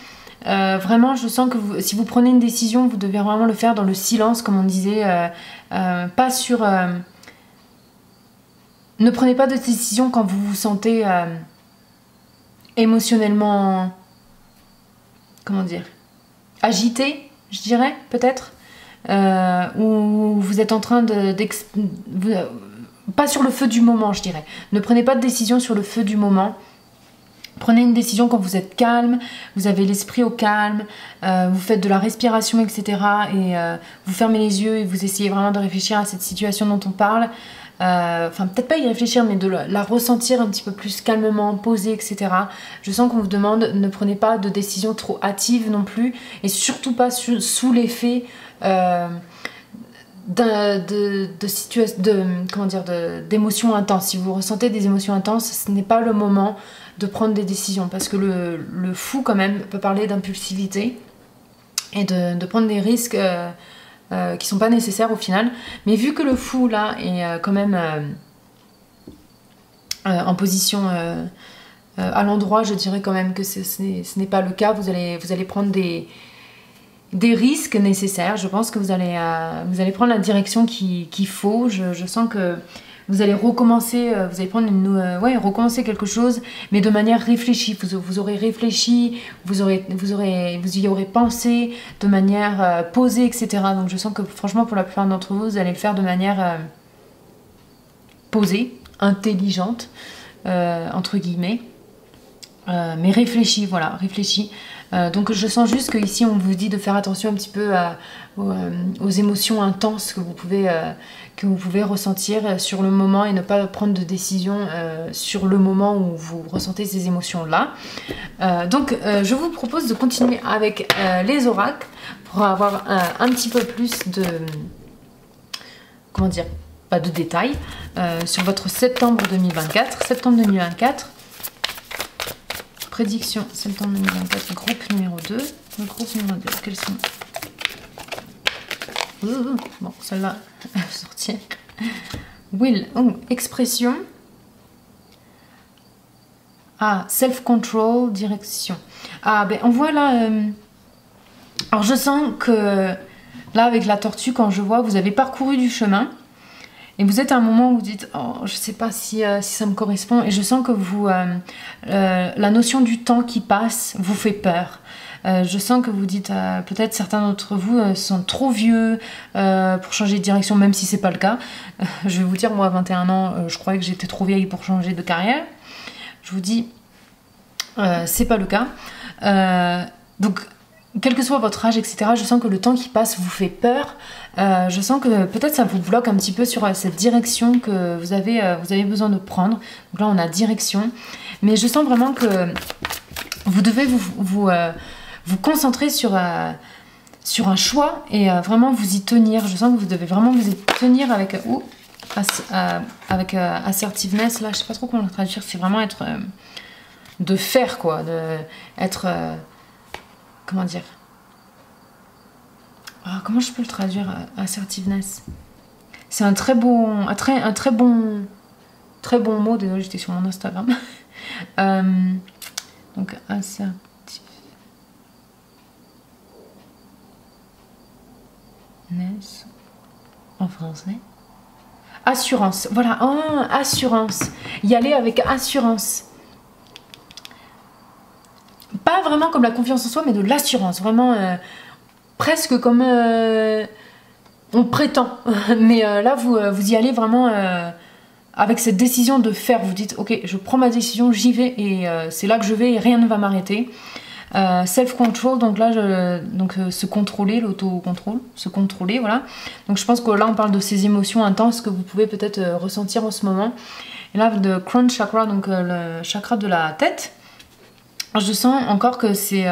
Vraiment, je sens que si vous prenez une décision, vous devez vraiment le faire dans le silence, comme on disait. Pas sur... Ne prenez pas de décision quand vous vous sentez... émotionnellement, comment dire, agité, je dirais, peut-être, ou vous êtes en train pas sur le feu du moment, je dirais. Ne prenez pas de décision sur le feu du moment. Prenez une décision quand vous êtes calme, vous avez l'esprit au calme, vous faites de la respiration, etc. Et vous fermez les yeux et vous essayez vraiment de réfléchir à cette situation dont on parle. Enfin, peut-être pas y réfléchir, mais de la ressentir un petit peu plus calmement, posée, etc. Je sens qu'on vous demande, ne prenez pas de décision trop hâtive non plus, et surtout pas sous l'effet d'émotions intenses. Si vous ressentez des émotions intenses, ce n'est pas le moment de prendre des décisions, parce que le fou quand même peut parler d'impulsivité et de prendre des risques qui sont pas nécessaires au final. Mais vu que le fou là est quand même en position à l'endroit, je dirais quand même que ce n'est pas le cas. Vous allez prendre des risques nécessaires. Je pense que vous allez prendre la direction qu'il faut. Je sens que vous allez recommencer, vous allez prendre recommencer quelque chose, mais de manière réfléchie. Vous aurez réfléchi, vous y aurez pensé de manière posée, etc. Donc je sens que franchement, pour la plupart d'entre vous, vous allez le faire de manière posée, intelligente, entre guillemets, mais réfléchie, voilà, réfléchie. Donc je sens juste qu'ici on vous dit de faire attention un petit peu aux émotions intenses que vous pouvez ressentir sur le moment, et ne pas prendre de décision sur le moment où vous ressentez ces émotions là. Donc je vous propose de continuer avec les oracles pour avoir un petit peu plus de, comment dire, pas de détails sur votre septembre 2024. Septembre 2024, prédiction septembre 2024, groupe numéro 2. Le groupe numéro 2, quels sont... Bon, celle-là, elle va sortir. Will, expression. Ah, self-control, direction. Ah, ben on voit là... Alors je sens que là, avec la tortue, quand je vois, vous avez parcouru du chemin. Et vous êtes à un moment où vous dites, oh, je sais pas si ça me correspond. Et je sens que vous, la notion du temps qui passe vous fait peur. Je sens que vous dites, peut-être certains d'entre vous sont trop vieux pour changer de direction, même si c'est pas le cas. Je vais vous dire, moi à 21 ans, je croyais que j'étais trop vieille pour changer de carrière. Je vous dis, c'est pas le cas. Donc, quel que soit votre âge, etc., je sens que le temps qui passe vous fait peur. Je sens que peut-être ça vous bloque un petit peu sur cette direction que vous avez besoin de prendre. Donc là, on a direction. Mais je sens vraiment que vous devez vous concentrer sur un choix et vraiment vous y tenir. Je sens que vous devez vraiment vous y tenir avec... avec assertiveness, là, je sais pas trop comment le traduire, c'est vraiment être... de faire, quoi, être... comment dire, comment je peux le traduire, assertiveness? C'est un très bon, très bon mot. Désolé, j'étais sur mon Instagram. Donc assertiveness en français. Assurance. Voilà, assurance. Y aller avec assurance. Pas vraiment comme la confiance en soi, mais de l'assurance. Vraiment, presque comme on prétend. Mais là, vous y allez vraiment avec cette décision de faire. Vous dites, ok, je prends ma décision, j'y vais et c'est là que je vais et rien ne va m'arrêter. Self-control, donc là, se contrôler, l'auto-contrôle, se contrôler, voilà. Donc je pense que là, on parle de ces émotions intenses que vous pouvez peut-être ressentir en ce moment. Et là, de crown chakra, donc le chakra de la tête. Je sens encore que c'est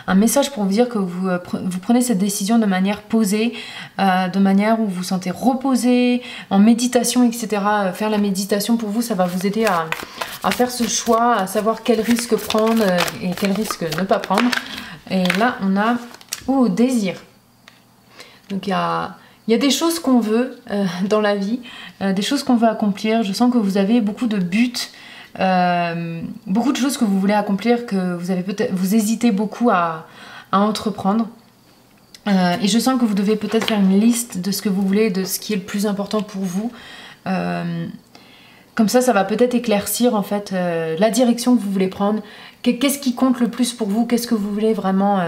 un message pour vous dire que vous prenez cette décision de manière posée, de manière où vous vous sentez reposé, en méditation, etc. Faire la méditation pour vous, ça va vous aider à faire ce choix, à savoir quel risque prendre et quel risque ne pas prendre. Et là, on a désir. Donc il y a des choses qu'on veut dans la vie, des choses qu'on veut accomplir. Je sens que vous avez beaucoup de buts. Beaucoup de choses que vous voulez accomplir, que vous hésitez beaucoup à entreprendre, et je sens que vous devez peut-être faire une liste de ce que vous voulez, de ce qui est le plus important pour vous. Comme ça va peut-être éclaircir en fait la direction que vous voulez prendre. Qu'est-ce qui compte le plus pour vous? Qu'est-ce que vous voulez vraiment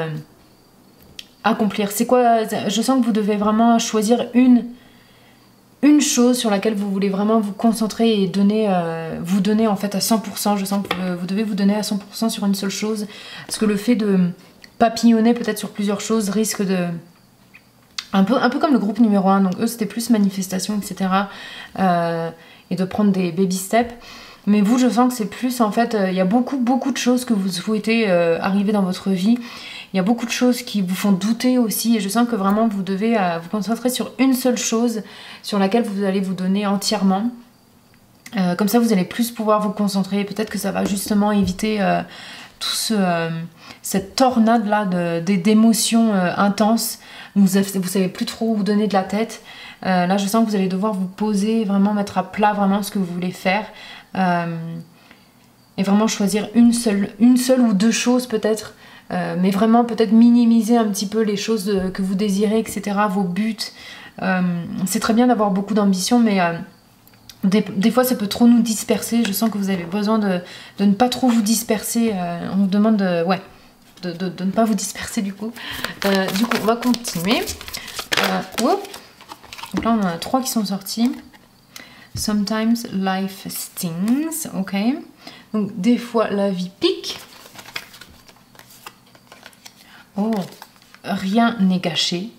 accomplir? C'est quoi? Je sens que vous devez vraiment choisir une chose sur laquelle vous voulez vraiment vous concentrer et vous donner en fait à 100%. Je sens que vous devez vous donner à 100% sur une seule chose. Parce que le fait de papillonner peut-être sur plusieurs choses risque de... Un peu comme le groupe numéro 1. Donc eux, c'était plus manifestation, etc. Et de prendre des baby steps. Mais vous, je sens que c'est plus en fait... Il y a beaucoup de choses que vous souhaitez arriver dans votre vie. Il y a beaucoup de choses qui vous font douter aussi, et je sens que vraiment vous devez vous concentrer sur une seule chose sur laquelle vous allez vous donner entièrement. Comme ça, vous allez plus pouvoir vous concentrer. Peut-être que ça va justement éviter cette tornade-là d'émotions intenses. Vous savez plus trop où vous donner de la tête. Là, je sens que vous allez devoir vous poser, vraiment mettre à plat vraiment ce que vous voulez faire. Et vraiment choisir une seule ou deux choses peut-être. Mais vraiment peut-être minimiser un petit peu les choses que vous désirez, etc., vos buts. C'est très bien d'avoir beaucoup d'ambition, mais des fois ça peut trop nous disperser. Je sens que vous avez besoin de ne pas trop vous disperser. On vous demande de ne pas vous disperser du coup. Du coup, on va continuer. Donc là, on en a 3 qui sont sortis. Sometimes life stings, ok. Donc des fois la vie pique. Oh, rien n'est gâché.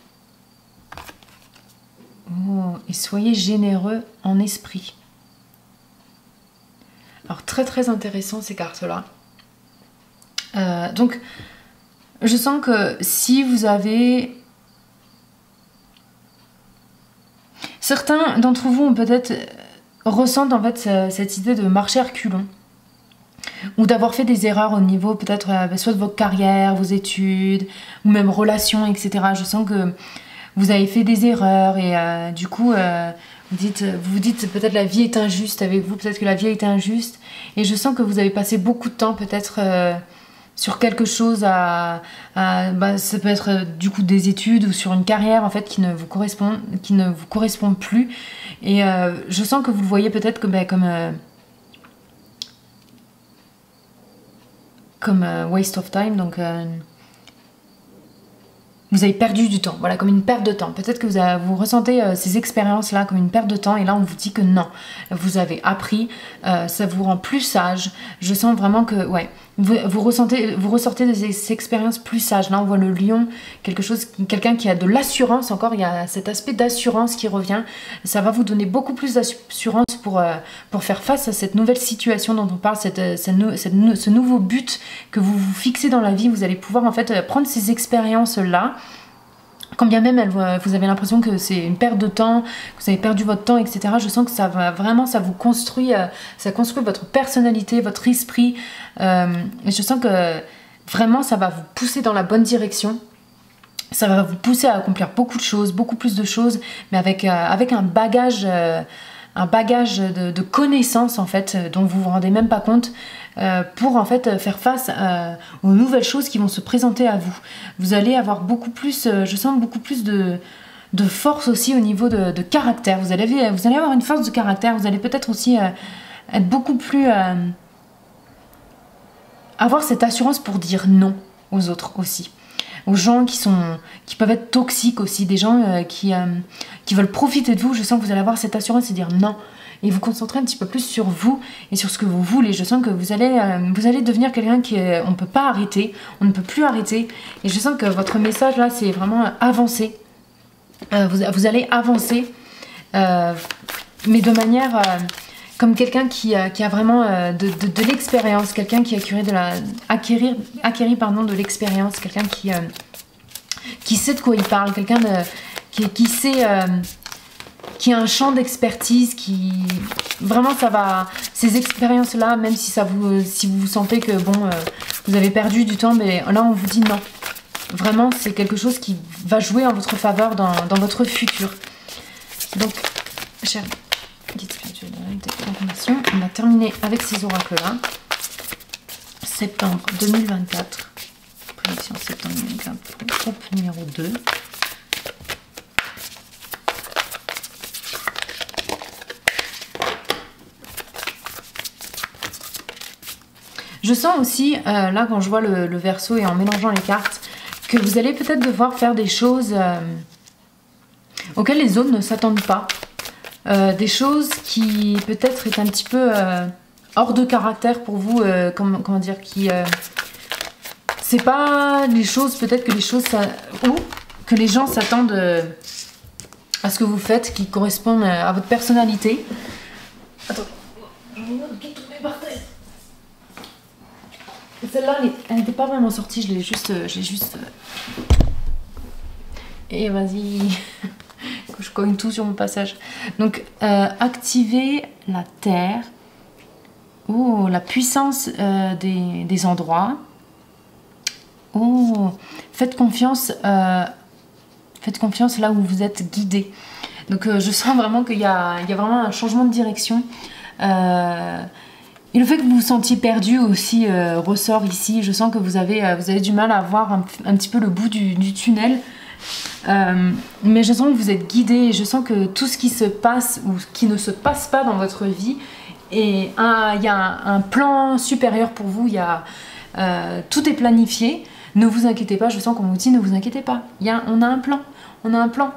Oh, et soyez généreux en esprit. Alors très intéressant ces cartes-là. Donc, je sens que si vous avez Certains d'entre vous ont peut-être ressentent en fait cette idée de marcher à reculons ou d'avoir fait des erreurs au niveau peut-être soit de votre carrière, vos études ou même relations, etc. Je sens que vous avez fait des erreurs et du coup vous vous dites peut-être la vie est injuste avec vous, peut-être que la vie a été injuste et je sens que vous avez passé beaucoup de temps peut-être sur quelque chose ça peut être du coup des études ou sur une carrière en fait qui ne vous correspond plus et je sens que vous le voyez peut-être comme waste of time, donc vous avez perdu du temps, voilà, comme une perte de temps. Peut-être que vous ressentez ces expériences-là comme une perte de temps et là on vous dit que non, vous avez appris, ça vous rend plus sage. Je sens vraiment que, ouais, vous ressortez de ces expériences plus sages. Là on voit le lion, quelqu'un qui a de l'assurance, encore il y a cet aspect d'assurance qui revient. Ça va vous donner beaucoup plus d'assurance pour faire face à cette nouvelle situation dont on parle, ce nouveau but que vous vous fixez dans la vie. Vous allez pouvoir en fait prendre ces expériences-là, quand bien même vous avez l'impression que c'est une perte de temps, que vous avez perdu votre temps, etc. Je sens que ça va vraiment, ça construit votre personnalité, votre esprit. Et je sens que vraiment ça va vous pousser dans la bonne direction. Ça va vous pousser à accomplir beaucoup de choses, beaucoup plus de choses, mais avec un bagage de connaissances en fait dont vous vous rendez même pas compte pour en fait faire face aux nouvelles choses qui vont se présenter à vous. Vous allez avoir beaucoup plus, je sens beaucoup plus de force aussi au niveau de caractère. Vous allez avoir une force de caractère. Vous allez peut-être aussi être beaucoup plus avoir cette assurance pour dire non aux autres aussi. Aux gens qui peuvent être toxiques aussi, des gens qui veulent profiter de vous. Je sens que vous allez avoir cette assurance et dire non et vous concentrer un petit peu plus sur vous et sur ce que vous voulez. Je sens que vous allez devenir quelqu'un on ne peut pas arrêter, on ne peut plus arrêter et je sens que votre message là c'est vraiment avancer. Vous allez avancer mais de manière comme quelqu'un qui a vraiment de l'expérience, quelqu'un qui a acquéri de l'expérience, quelqu'un qui sait de quoi il parle, quelqu'un qui sait, qui a un champ d'expertise, qui vraiment ça va, ces expériences-là, même si vous sentez que bon, vous avez perdu du temps, mais là on vous dit non. Vraiment, c'est quelque chose qui va jouer en votre faveur dans votre futur. Donc, chers guides spirituels, on a terminé avec ces oracles-là. Septembre 2024. Prédiction septembre 2024. Groupe numéro 2. Je sens aussi, là quand je vois le verso et en mélangeant les cartes, que vous allez peut-être devoir faire des choses auxquelles les autres ne s'attendent pas. Des choses qui peut-être est un petit peu hors de caractère pour vous, comment dire, c'est pas les choses, peut-être que ou que les gens s'attendent à ce que vous faites, qui correspondent à votre personnalité. Attends, je vais tout tourner par terre. Celle-là, elle n'était pas vraiment sortie, je l'ai juste... Et vas-y, que je cogne tout sur mon passage. Donc, activer la terre. Oh, la puissance des endroits. Oh, faites confiance là où vous êtes guidé. Donc, je sens vraiment qu'il y a vraiment un changement de direction. Et le fait que vous vous sentiez perdu aussi ressort ici. Je sens que vous avez du mal à voir un petit peu le bout du tunnel. Mais je sens que vous êtes guidé et je sens que tout ce qui se passe ou qui ne se passe pas dans votre vie, il y a un plan supérieur pour vous. Tout est planifié. Ne vous inquiétez pas, je sens qu'on vous dit ne vous inquiétez pas. On a un plan.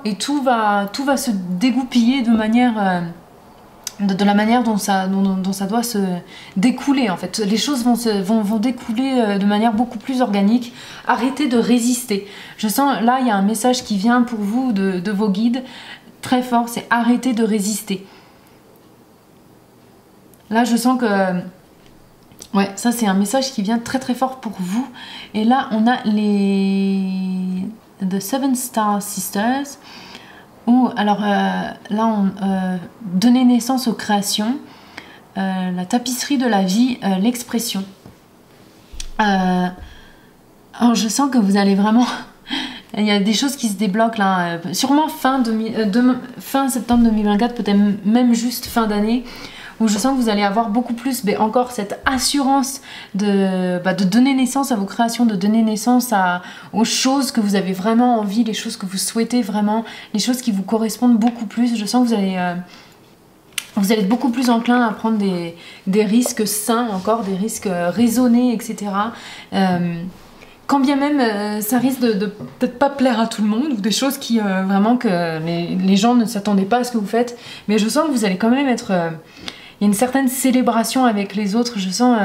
Et tout va se dégoupiller de manière... de la manière dont ça doit se découler en fait. Les choses vont découler de manière beaucoup plus organique. Arrêtez de résister. Je sens, là il y a un message qui vient pour vous de vos guides, très fort, c'est arrêtez de résister. Là je sens que... Ouais, ça c'est un message qui vient très très fort pour vous. Et là on a The Seven Star Sisters. Oh, alors là, donner naissance aux créations, la tapisserie de la vie, l'expression. Alors je sens que vous allez vraiment... Il y a des choses qui se débloquent là, sûrement fin septembre 2024, peut-être même juste fin d'année, où je sens que vous allez avoir beaucoup plus, mais encore cette assurance de donner naissance à vos créations, de donner naissance aux choses que vous avez vraiment envie, les choses que vous souhaitez vraiment, les choses qui vous correspondent beaucoup plus. Je sens que vous allez être beaucoup plus enclin à prendre des risques sains, encore des risques raisonnés, etc. Quand bien même ça risque de peut-être pas plaire à tout le monde, ou des choses qui vraiment que les gens ne s'attendaient pas à ce que vous faites, mais je sens que vous allez quand même être... il y a une certaine célébration avec les autres, je sens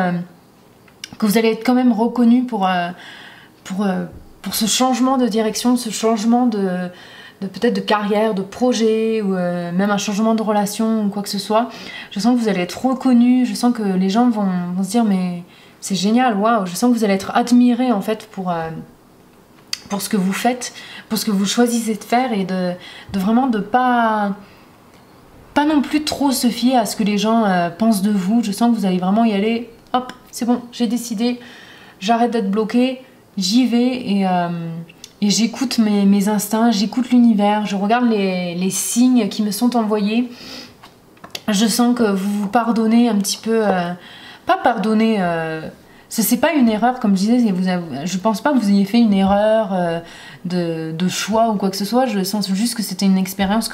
que vous allez être quand même reconnu pour ce changement de direction, ce changement de peut-être de carrière, de projet, ou même un changement de relation ou quoi que ce soit. Je sens que vous allez être reconnu, je sens que les gens vont se dire mais c'est génial, waouh, je sens que vous allez être admiré en fait pour ce que vous faites, pour ce que vous choisissez de faire, et de vraiment de pas non plus trop se fier à ce que les gens pensent de vous. Je sens que vous allez vraiment y aller, hop, c'est bon, j'ai décidé, j'arrête d'être bloquée, j'y vais, et j'écoute mes instincts, j'écoute l'univers, je regarde les signes qui me sont envoyés. Je sens que vous vous pardonnez un petit peu, pas pardonner, c'est pas une erreur comme je disais, je pense pas que vous ayez fait une erreur de choix ou quoi que ce soit. Je sens juste que c'était une expérience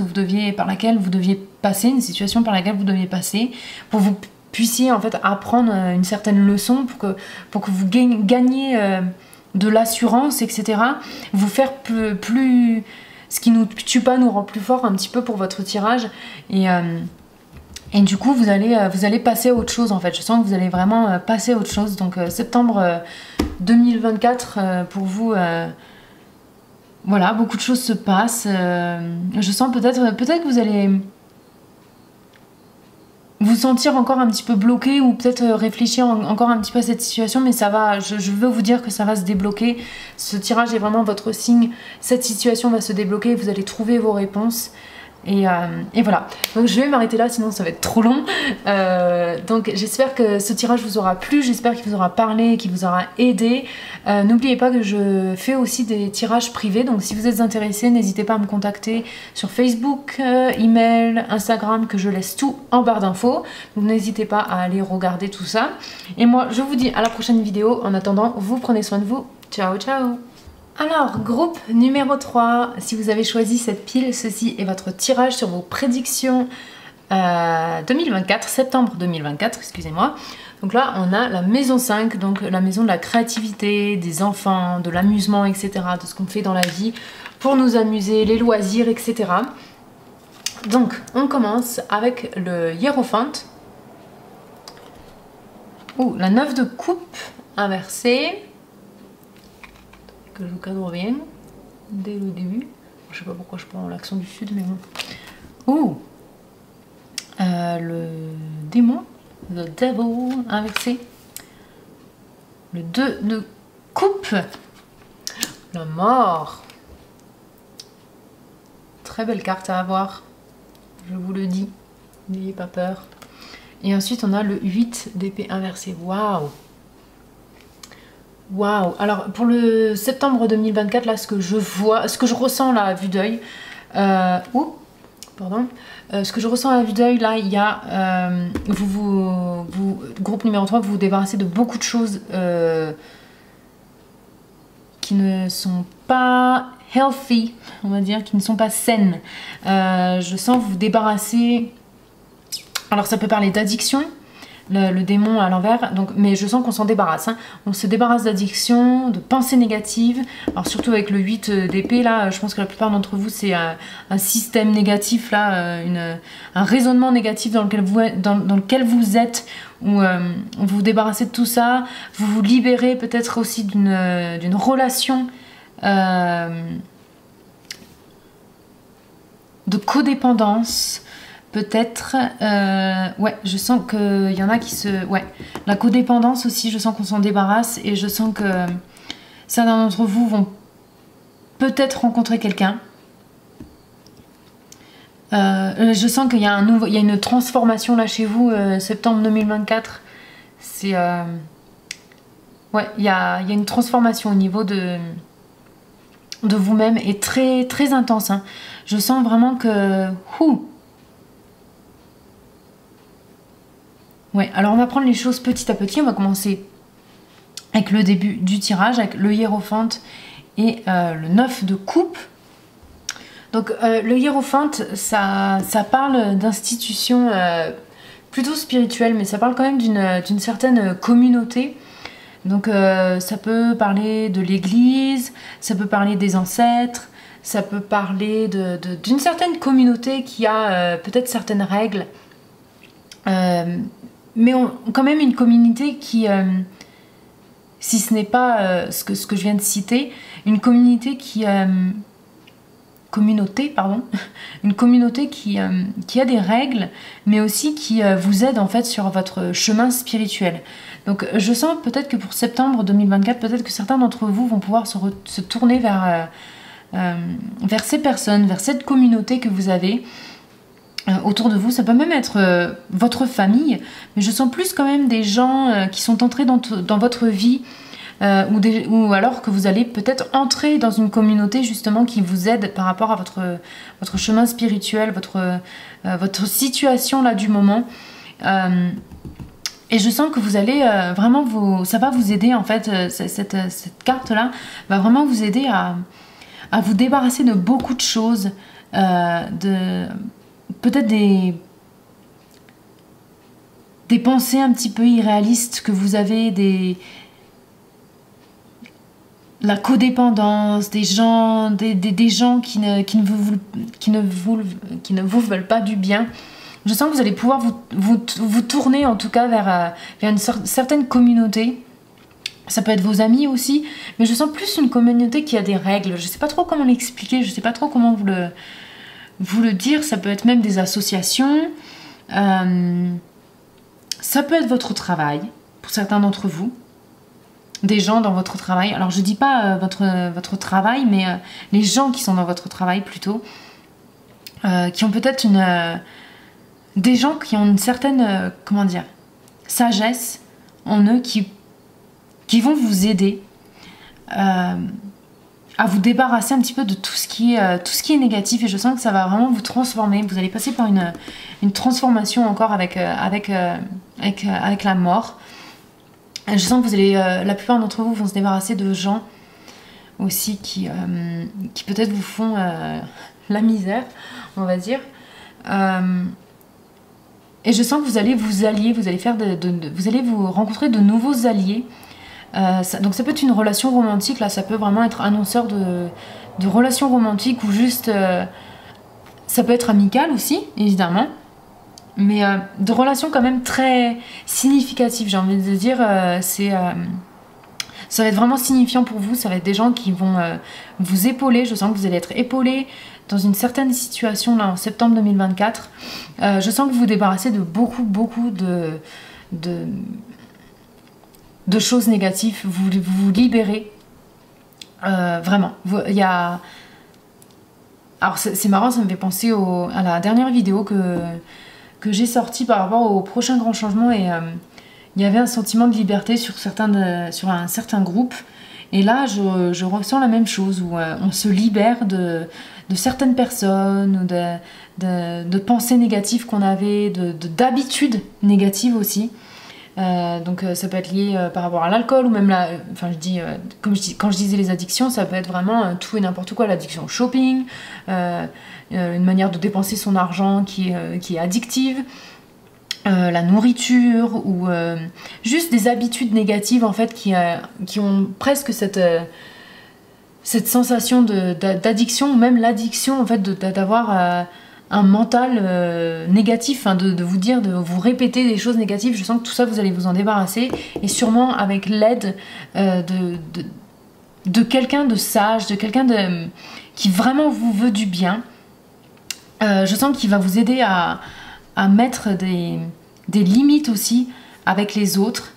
par laquelle vous deviez passer, une situation par laquelle vous deviez passer, pour que vous puissiez en fait apprendre une certaine leçon, pour que vous gagniez de l'assurance, etc. Vous faire plus... Ce qui nous tue pas nous rend plus fort un petit peu pour votre tirage. Et du coup, vous allez passer à autre chose en fait. Je sens que vous allez vraiment passer à autre chose. Donc septembre 2024, pour vous, voilà, beaucoup de choses se passent. Je sens peut-être que vous allez vous sentir encore un petit peu bloqué, ou peut-être réfléchir encore un petit peu à cette situation, mais ça va, je veux vous dire que ça va se débloquer. Ce tirage est vraiment votre signe. Cette situation va se débloquer, vous allez trouver vos réponses. Et voilà, donc je vais m'arrêter là, sinon ça va être trop long. Donc j'espère que ce tirage vous aura plu, j'espère qu'il vous aura parlé, qu'il vous aura aidé. N'oubliez pas que je fais aussi des tirages privés, donc si vous êtes intéressé, n'hésitez pas à me contacter sur Facebook, email, Instagram, que je laisse tout en barre d'infos. Donc n'hésitez pas à aller regarder tout ça. Et moi je vous dis à la prochaine vidéo. En attendant, vous prenez soin de vous. Ciao ciao. Alors, groupe numéro 3, si vous avez choisi cette pile, ceci est votre tirage sur vos prédictions 2024, septembre 2024, excusez-moi. Donc là, on a la maison 5, donc la maison de la créativité, des enfants, de l'amusement, etc., de ce qu'on fait dans la vie pour nous amuser, les loisirs, etc. Donc, on commence avec le Hiérophant. Ouh, la 9 de coupe inversée. Que je cadre bien dès le début. Je sais pas pourquoi je prends l'accent du sud, mais bon. Ouh, le démon, le devil inversé. Le 2 de coupe, la mort. Très belle carte à avoir, je vous le dis, n'ayez pas peur. Et ensuite on a le 8 d'épée inversé. Waouh. Waouh! Alors pour le septembre 2024, là, ce que je vois, ce que je ressens là à vue d'œil, ce que je ressens à vue d'œil là, il y a, groupe numéro 3, vous vous débarrassez de beaucoup de choses qui ne sont pas healthy, on va dire, qui ne sont pas saines. Je sens vous vous débarrasser, alors ça peut parler d'addiction. Le démon à l'envers, donc, mais je sens qu'on s'en débarrasse, hein. On se débarrasse d'addiction, de pensées négatives, alors surtout avec le 8 d'épée là, je pense que la plupart d'entre vous c'est un système négatif là, un raisonnement négatif dans lequel vous êtes, où vous vous débarrassez de tout ça, vous vous libérez peut-être aussi d'une relation de codépendance. Peut-être, ouais, je sens qu'il y en a qui se... Ouais, la codépendance aussi, je sens qu'on s'en débarrasse, et je sens que certains d'entre vous vont peut-être rencontrer quelqu'un. Je sens qu'il y a il y a une transformation là chez vous, septembre 2024. C'est ouais, il y a une transformation au niveau de vous-même et très très intense. Hein. Je sens vraiment que ouais, alors on va prendre les choses petit à petit. On va commencer avec le début du tirage, avec le hiérophante et le 9 de coupe. Donc le hiérophante, ça parle d'institutions plutôt spirituelles, mais ça parle quand même d'une certaine communauté. Donc ça peut parler de l'église, ça peut parler des ancêtres, ça peut parler d'une certaine communauté qui a peut-être certaines règles. Mais quand même une communauté qui, si ce n'est pas ce que je viens de citer, une communauté qui... une communauté qui a des règles, mais aussi qui vous aide en fait sur votre chemin spirituel. Donc je sens peut-être que pour septembre 2024, peut-être que certains d'entre vous vont pouvoir se tourner vers ces personnes, vers cette communauté que vous avez autour de vous. Ça peut même être votre famille, mais je sens plus quand même des gens qui sont entrés dans votre vie, ou alors que vous allez peut-être entrer dans une communauté justement qui vous aide par rapport à votre chemin spirituel, votre situation là du moment. Et je sens que vous allez vraiment ça va vous aider en fait, cette carte là va vraiment vous aider à vous débarrasser de beaucoup de choses, peut-être des pensées un petit peu irréalistes que vous avez, la codépendance, des gens qui ne vous veulent pas du bien. Je sens que vous allez pouvoir vous tourner en tout cas vers une certaine communauté. Ça peut être vos amis aussi, mais je sens plus une communauté qui a des règles. Je sais pas trop comment l'expliquer, je sais pas trop comment vous le dire. Ça peut être même des associations. Ça peut être votre travail, pour certains d'entre vous. Des gens dans votre travail. Alors je dis pas votre travail, mais les gens qui sont dans votre travail plutôt, qui ont peut-être des gens qui ont une certaine comment dire, sagesse en eux, qui vont vous aider à vous débarrasser un petit peu de tout ce qui est négatif. Et je sens que ça va vraiment vous transformer. Vous allez passer par une transformation encore avec la mort. Je sens que vous allez, la plupart d'entre vous vont se débarrasser de gens aussi qui peut-être vous font la misère, on va dire. Et je sens que vous allez vous allier, vous allez vous rencontrer de nouveaux alliés. Donc ça peut être une relation romantique, là ça peut vraiment être annonceur de relations romantiques, ou juste ça peut être amical aussi, évidemment. Mais de relations quand même très significatives, j'ai envie de dire. Ça va être vraiment signifiant pour vous. Ça va être des gens qui vont vous épauler. Je sens que vous allez être épaulé dans une certaine situation là en septembre 2024. Je sens que vous vous débarrassez de beaucoup de choses négatives. Vous vous libérez. Vraiment. Alors c'est marrant, ça me fait penser à la dernière vidéo que j'ai sorti par rapport au prochain grand changement, et il y avait un sentiment de liberté sur un certain groupe, et là je ressens la même chose, où on se libère de certaines personnes, ou de pensées négatives qu'on avait, d'habitudes négatives aussi. Donc ça peut être lié par rapport à l'alcool, ou même quand je disais les addictions, ça peut être vraiment tout et n'importe quoi. L'addiction au shopping, une manière de dépenser son argent qui est addictive, la nourriture, ou juste des habitudes négatives en fait qui ont presque cette sensation d'addiction, ou même l'addiction en fait d'avoir un mental négatif, hein, de vous répéter des choses négatives. Je sens que tout ça vous allez vous en débarrasser, et sûrement avec l'aide de quelqu'un de sage, de quelqu'un qui vraiment vous veut du bien. Je sens qu'il va vous aider à mettre des limites aussi avec les autres,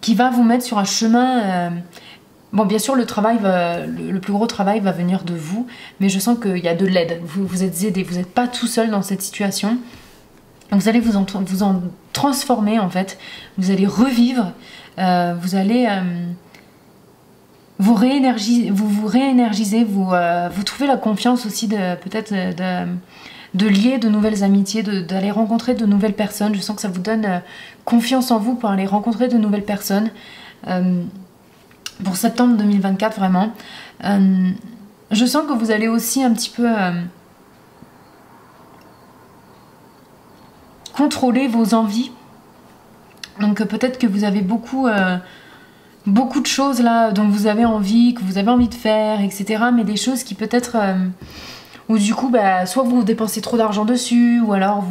qui va vous mettre sur un chemin Bon, bien sûr, le plus gros travail va venir de vous, mais je sens qu'il y a de l'aide. Vous êtes aidé, vous n'êtes pas tout seul dans cette situation. Donc vous allez vous en transformer en fait. Vous allez revivre, vous allez vous réénergiser, vous trouvez la confiance aussi peut-être de lier de nouvelles amitiés, d'aller rencontrer de nouvelles personnes. Je sens que ça vous donne confiance en vous pour aller rencontrer de nouvelles personnes. Pour septembre 2024 vraiment. Je sens que vous allez aussi un petit peu contrôler vos envies. Donc peut-être que vous avez beaucoup de choses là dont vous avez envie, que vous avez envie de faire, etc. Mais des choses qui peut-être... où du coup, soit vous dépensez trop d'argent dessus, ou alors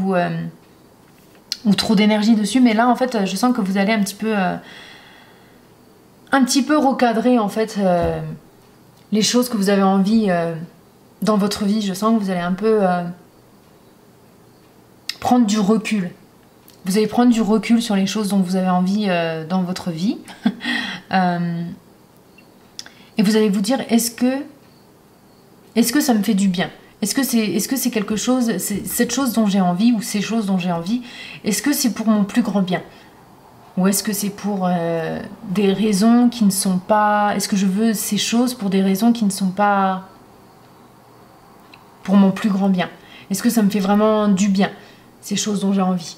ou trop d'énergie dessus. Mais là, en fait, je sens que vous allez un petit peu recadrer en fait les choses que vous avez envie dans votre vie. Je sens que vous allez un peu prendre du recul. Vous allez prendre du recul sur les choses dont vous avez envie dans votre vie. Et vous allez vous dire, est-ce que ça me fait du bien? Est-ce que c'est quelque chose, cette chose dont j'ai envie, ou ces choses dont j'ai envie, est-ce que c'est pour mon plus grand bien? Ou est-ce que c'est pour des raisons qui ne sont pas... Est-ce que je veux ces choses pour des raisons qui ne sont pas pour mon plus grand bien? Est-ce que ça me fait vraiment du bien, ces choses dont j'ai envie?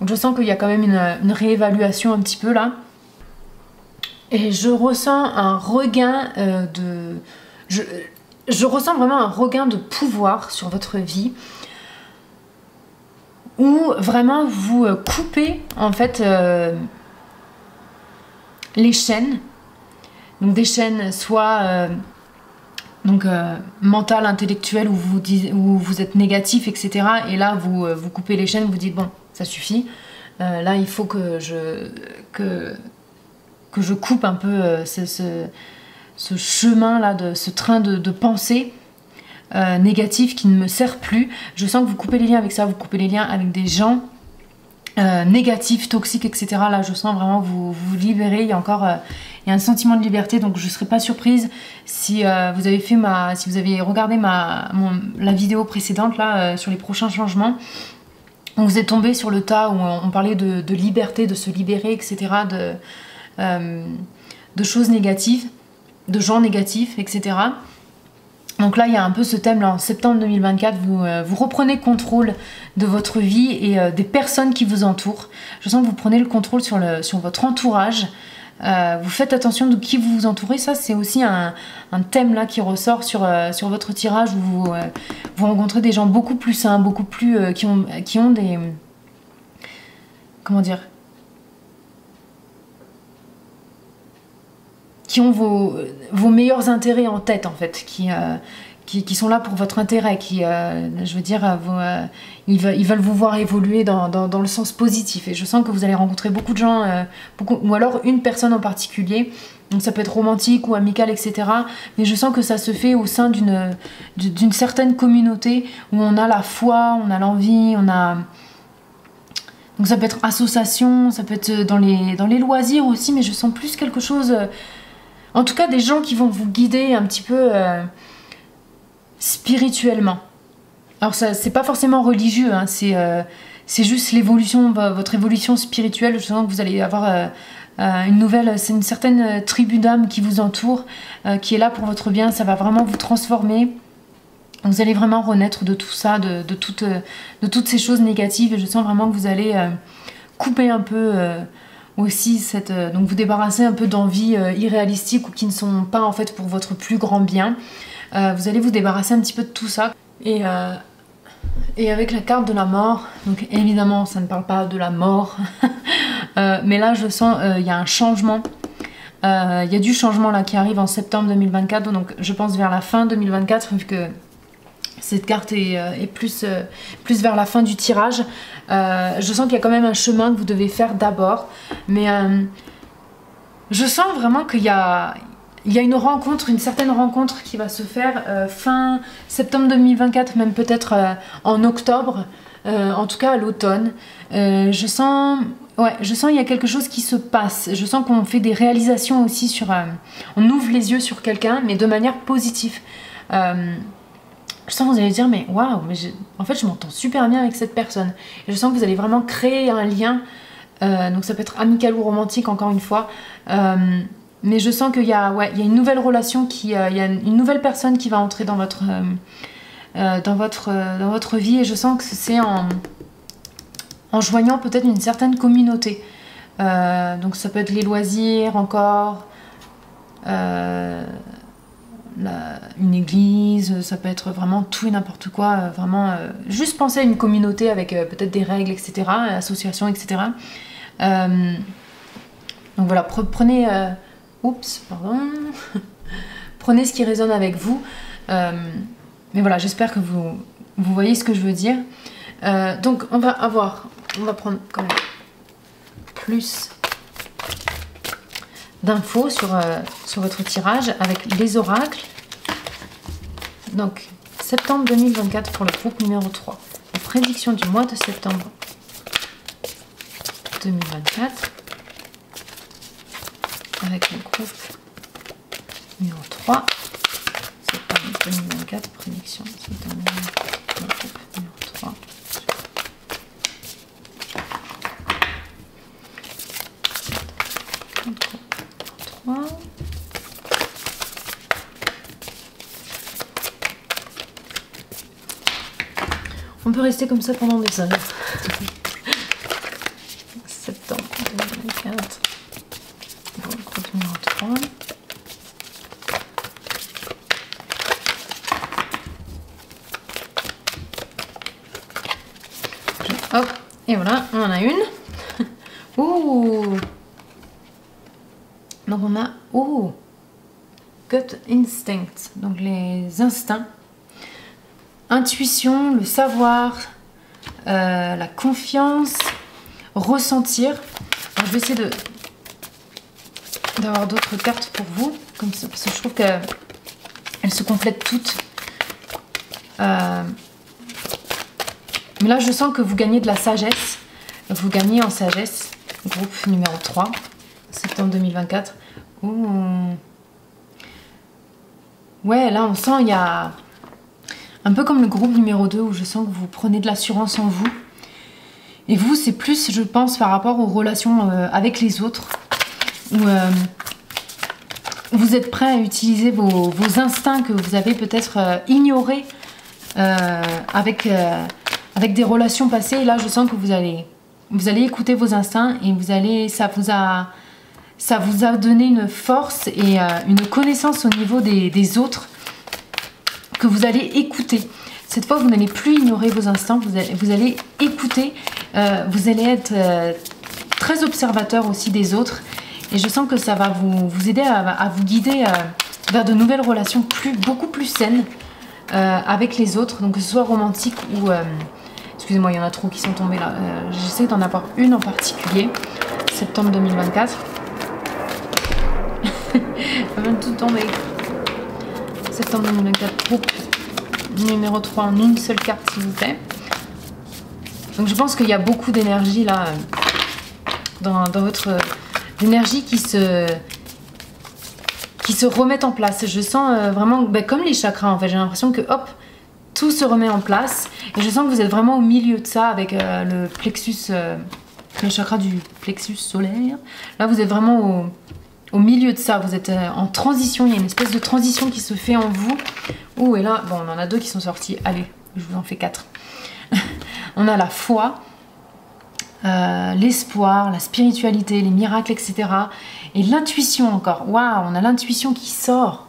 Donc je sens qu'il y a quand même une réévaluation un petit peu là. Et je ressens un regain je ressens vraiment un regain de pouvoir sur votre vie. Où vraiment vous coupez en fait les chaînes, donc des chaînes soit mentales, intellectuelles, où vous êtes négatif, etc. Et là vous coupez les chaînes, vous dites bon, ça suffit, là il faut que je coupe un peu ce chemin là, ce train de pensée négatif qui ne me sert plus. Je sens que vous coupez les liens avec ça, vous coupez les liens avec des gens négatifs, toxiques, etc. Là je sens vraiment vous vous libérez. Il y a encore il y a un sentiment de liberté, donc je ne serais pas surprise si vous avez regardé la vidéo précédente là sur les prochains changements. Vous êtes tombé sur le tas où on parlait de liberté, de se libérer, etc. De choses négatives, de gens négatifs, etc. Donc là, il y a un peu ce thème là, en septembre 2024, vous reprenez contrôle de votre vie et des personnes qui vous entourent. Je sens que vous prenez le contrôle sur votre entourage. Vous faites attention de qui vous entourez. Ça, c'est aussi un thème là qui ressort sur votre tirage où vous rencontrez des gens beaucoup plus sains, beaucoup plus qui ont des... Comment dire, qui ont vos meilleurs intérêts en tête en fait, qui sont là pour votre intérêt, je veux dire, ils veulent vous voir évoluer dans le sens positif. Et je sens que vous allez rencontrer beaucoup de gens, ou alors une personne en particulier, donc ça peut être romantique ou amical, etc. Mais je sens que ça se fait au sein d'une certaine communauté où on a la foi, on a l'envie, donc ça peut être association, ça peut être dans les loisirs aussi, mais je sens plus quelque chose... En tout cas, des gens qui vont vous guider un petit peu spirituellement. Alors, c'est pas forcément religieux, hein, c'est juste l'évolution, votre évolution spirituelle. Je sens que vous allez avoir c'est une certaine tribu d'âmes qui vous entoure, qui est là pour votre bien. Ça va vraiment vous transformer. Vous allez vraiment renaître de tout ça, de toutes ces choses négatives. Et je sens vraiment que vous allez couper un peu... aussi donc vous débarrasser un peu d'envies irréalistiques ou qui ne sont pas en fait pour votre plus grand bien. Vous allez vous débarrasser un petit peu de tout ça. Et avec la carte de la mort, donc évidemment ça ne parle pas de la mort, mais là je sens il y a un changement. Il y a du changement là qui arrive en septembre 2024, donc je pense vers la fin 2024, vu que cette carte est plus vers la fin du tirage. Je sens qu'il y a quand même un chemin que vous devez faire d'abord. Mais je sens vraiment qu'il y a une rencontre, une certaine rencontre qui va se faire fin septembre 2024, même peut-être en octobre, en tout cas à l'automne. Je sens Ouais, je sens qu'il y a quelque chose qui se passe. Je sens qu'on fait des réalisations aussi sur... on ouvre les yeux sur quelqu'un, mais de manière positive. Je sens que vous allez dire, mais waouh, mais en fait, je m'entends super bien avec cette personne. Et je sens que vous allez vraiment créer un lien. Donc ça peut être amical ou romantique, encore une fois. Mais je sens qu'il y a, ouais, il y a une nouvelle relation, il y a une nouvelle personne qui va entrer dans votre vie. Et je sens que c'est en joignant peut-être une certaine communauté. Donc ça peut être les loisirs encore, une église, ça peut être vraiment tout et n'importe quoi. Vraiment, juste penser à une communauté avec peut-être des règles, etc., associations, etc. Donc voilà, prenez... oups, pardon. Prenez ce qui résonne avec vous. Mais voilà, j'espère que vous voyez ce que je veux dire. Donc on va prendre quand même plus d'infos sur votre tirage avec les oracles. Donc septembre 2024 pour le groupe numéro 3. La prédiction du mois de septembre 2024 avec le groupe numéro 3. Septembre 2024, prédiction septembre 2024 pour le groupe numéro 3. On peut rester comme ça pendant des heures. Septembre 2024. Bon, le groupe numéro 3. Hop, et voilà, on en a une. Ouh. Donc on a gut instinct, donc les instincts, intuition, le savoir, la confiance, ressentir. Alors, je vais essayer d'avoir d'autres cartes pour vous, comme ça, parce que je trouve qu'elles se complètent toutes. Mais là je sens que vous gagnez de la sagesse, vous gagnez en sagesse, groupe numéro 3. Septembre 2024. Ouh. Ouais, là on sent il y a un peu comme le groupe numéro 2 où je sens que vous prenez de l'assurance en vous. Et vous, c'est plus, je pense, par rapport aux relations avec les autres. Où vous êtes prêt à utiliser vos instincts que vous avez peut-être ignorés avec des relations passées. Et là, je sens que vous allez écouter vos instincts et ça vous a donné une force et une connaissance au niveau des autres que vous allez écouter. Cette fois, vous n'allez plus ignorer vos instincts, vous allez écouter, vous allez être très observateur aussi des autres. Et je sens que ça va vous aider à vous guider vers de nouvelles relations beaucoup plus saines avec les autres. Donc que ce soit romantique ou... excusez-moi, il y en a trop qui sont tombés là. J'essaie d'en avoir une en particulier. Septembre 2024. Ça va tout tomber. Septembre 2024, groupe numéro 3 en une seule carte s'il vous plaît. Donc je pense qu'il y a beaucoup d'énergie là dans votre énergie qui se remet en place. Je sens vraiment comme les chakras en fait, j'ai l'impression que hop, tout se remet en place et je sens que vous êtes vraiment au milieu de ça avec le plexus, le chakra du plexus solaire. Là vous êtes vraiment au milieu de ça, vous êtes en transition, il y a une espèce de transition qui se fait en vous. Ouh, et là, bon, on en a deux qui sont sortis, allez, je vous en fais 4. On a la foi, l'espoir, la spiritualité, les miracles, etc. Et l'intuition encore, waouh, on a l'intuition qui sort,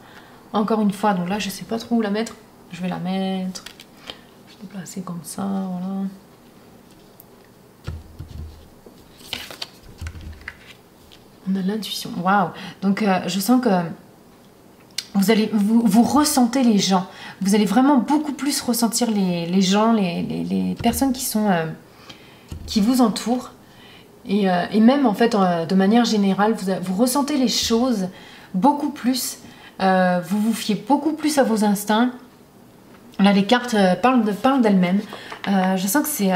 encore une fois. Donc là, je sais pas trop où la mettre, je vais la mettre, je vais déplacer comme ça, voilà. On a l'intuition, waouh. Donc je sens que vous ressentez les gens. Vous allez vraiment beaucoup plus ressentir les gens, les personnes qui vous entourent. Et même en fait, de manière générale, vous ressentez les choses beaucoup plus. Vous vous fiez beaucoup plus à vos instincts. Là, les cartes parlent d'elles-mêmes. Je sens que c'est...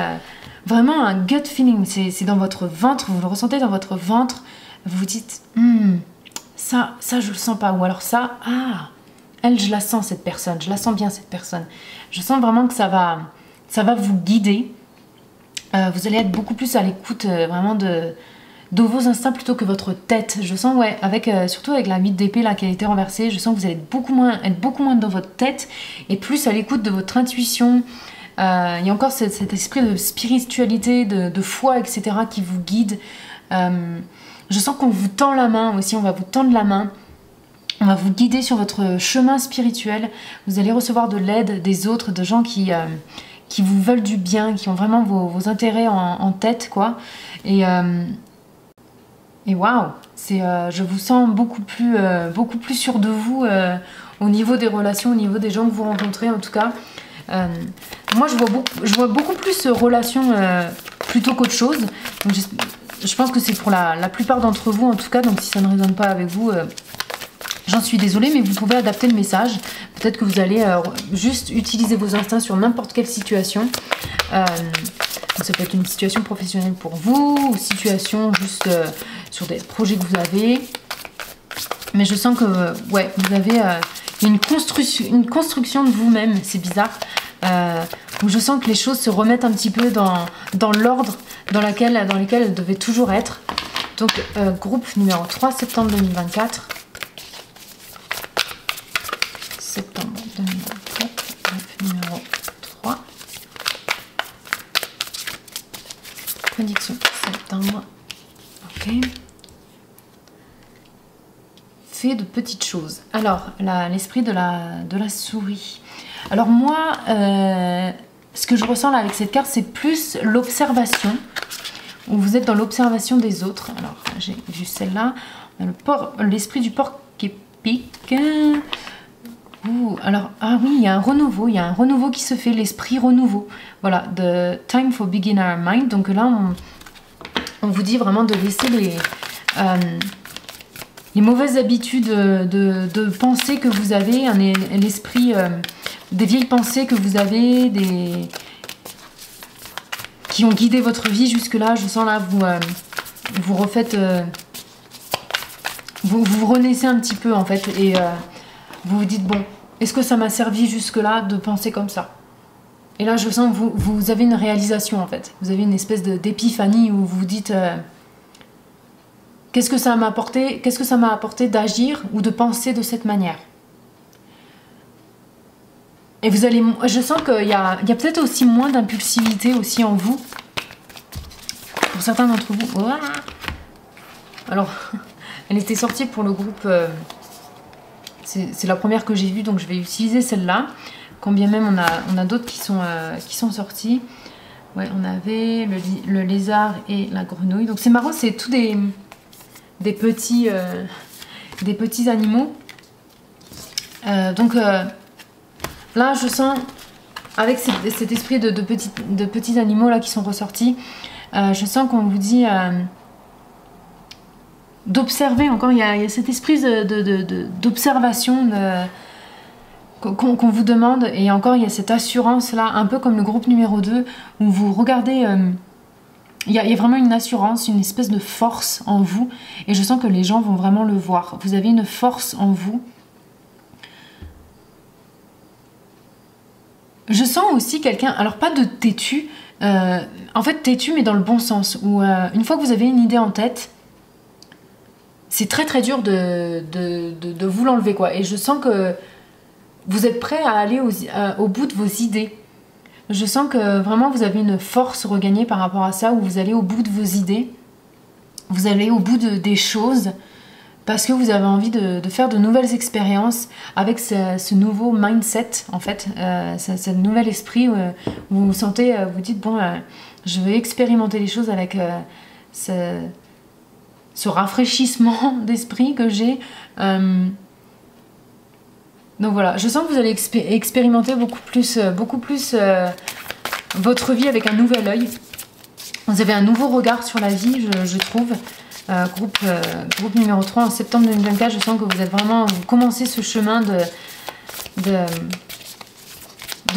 vraiment un gut feeling. C'est dans votre ventre, vous le ressentez dans votre ventre. Vous vous dites, ça je le sens pas. Ou alors ça, elle, je la sens cette personne. Je la sens bien cette personne. Je sens vraiment que ça va vous guider. Vous allez être beaucoup plus à l'écoute vraiment de vos instincts plutôt que votre tête. Je sens, ouais, surtout avec la 8 d'épée là qui a été renversée, je sens que vous allez être beaucoup moins dans votre tête et plus à l'écoute de votre intuition. Il y a encore cet esprit de spiritualité, de foi, etc. qui vous guide. Je sens qu'on vous tend la main aussi, on va vous tendre la main. On va vous guider sur votre chemin spirituel. Vous allez recevoir de l'aide des autres, de gens qui vous veulent du bien, qui ont vraiment vos intérêts en tête, quoi. Et waouh, je vous sens beaucoup plus sûr de vous au niveau des relations, au niveau des gens que vous rencontrez en tout cas. Moi je vois beaucoup plus relations plutôt qu'autre chose. Donc, je pense que c'est pour la plupart d'entre vous en tout cas, donc si ça ne résonne pas avec vous, j'en suis désolée, mais vous pouvez adapter le message. Peut-être que vous allez juste utiliser vos instincts sur n'importe quelle situation. Ça peut être une situation professionnelle pour vous, ou situation juste sur des projets que vous avez. Mais je sens que, ouais, vous avez une construction de vous-même, c'est bizarre. Où je sens que les choses se remettent un petit peu dans l'ordre dans lequel elles devaient toujours être. Donc, groupe numéro 3, septembre 2024. Septembre 2024, groupe numéro 3. Prédiction septembre. Ok. Fait de petites choses. Alors, l'esprit de la souris. Alors moi, ce que je ressens là avec cette carte, c'est plus l'observation. Où vous êtes dans l'observation des autres. Alors, j'ai vu celle-là. L'esprit du porc épic. Alors, ah oui, il y a un renouveau qui se fait, l'esprit renouveau. Voilà, the time for beginner mind. Donc là, on vous dit vraiment de laisser les mauvaises habitudes de pensée que vous avez, l'esprit, des vieilles pensées que vous avez, qui ont guidé votre vie jusque-là. Je sens là, vous refaites, vous renaissez un petit peu en fait, et vous vous dites, bon, est-ce que ça m'a servi jusque-là de penser comme ça? Et là, je sens que vous avez une réalisation, en fait. Vous avez une espèce d'épiphanie où vous vous dites, qu'est-ce que ça m'a apporté d'agir ou de penser de cette manière? Et vous allez, je sens qu'il y a peut-être aussi moins d'impulsivité aussi en vous. Pour certains d'entre vous. Ouah. Alors, elle était sortie pour le groupe... c'est la première que j'ai vue, donc je vais utiliser celle-là. Quand bien même on a d'autres qui sont sortis. Ouais, on avait le lézard et la grenouille. Donc c'est marrant, c'est tous des petits animaux. Donc là, je sens, avec cet esprit de petits animaux là qui sont ressortis, je sens qu'on vous dit... d'observer encore, il y a cet esprit d'observation qu'on vous demande, et encore il y a cette assurance là, un peu comme le groupe numéro 2, où vous regardez, il y a vraiment une assurance, une espèce de force en vous, et je sens que les gens vont vraiment le voir. Vous avez une force en vous. Je sens aussi quelqu'un, alors pas de têtu, en fait têtu mais dans le bon sens, où une fois que vous avez une idée en tête, c'est très très dur de vous l'enlever, quoi. Et je sens que vous êtes prêt à aller au bout de vos idées. Je sens que vraiment vous avez une force regagnée par rapport à ça, où vous allez au bout de vos idées. Vous allez au bout des choses, parce que vous avez envie de faire de nouvelles expériences avec ce nouveau mindset, en fait. Ce nouvel esprit où vous vous sentez, vous dites, bon, je vais expérimenter les choses avec ce rafraîchissement d'esprit que j'ai. Donc voilà, je sens que vous allez expérimenter beaucoup plus votre vie avec un nouvel œil. Vous avez un nouveau regard sur la vie, je trouve. Groupe numéro 3 en septembre 2024, je sens que vous êtes vraiment, vous commencez ce chemin de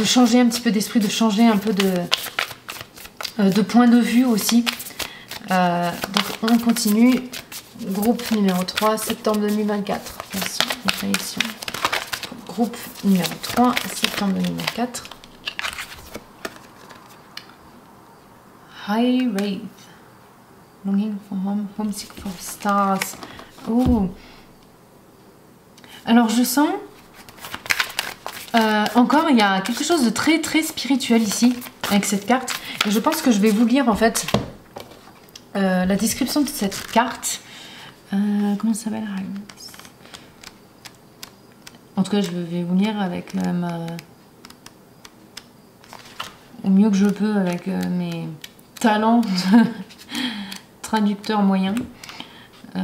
changer un petit peu d'esprit, de changer un peu de point de vue aussi. Donc on continue. Groupe numéro 3, septembre 2024. Attention, les prédictions. Groupe numéro 3, septembre 2024. High Wraith. Longing for home, homesick for stars. Oh. Alors je sens... encore, il y a quelque chose de très très spirituel ici, avec cette carte. Et je pense que je vais vous lire en fait la description de cette carte. Comment ça s'appelle? En tout cas, je vais vous lire avec au mieux que je peux avec mes talents de traducteur moyen. Où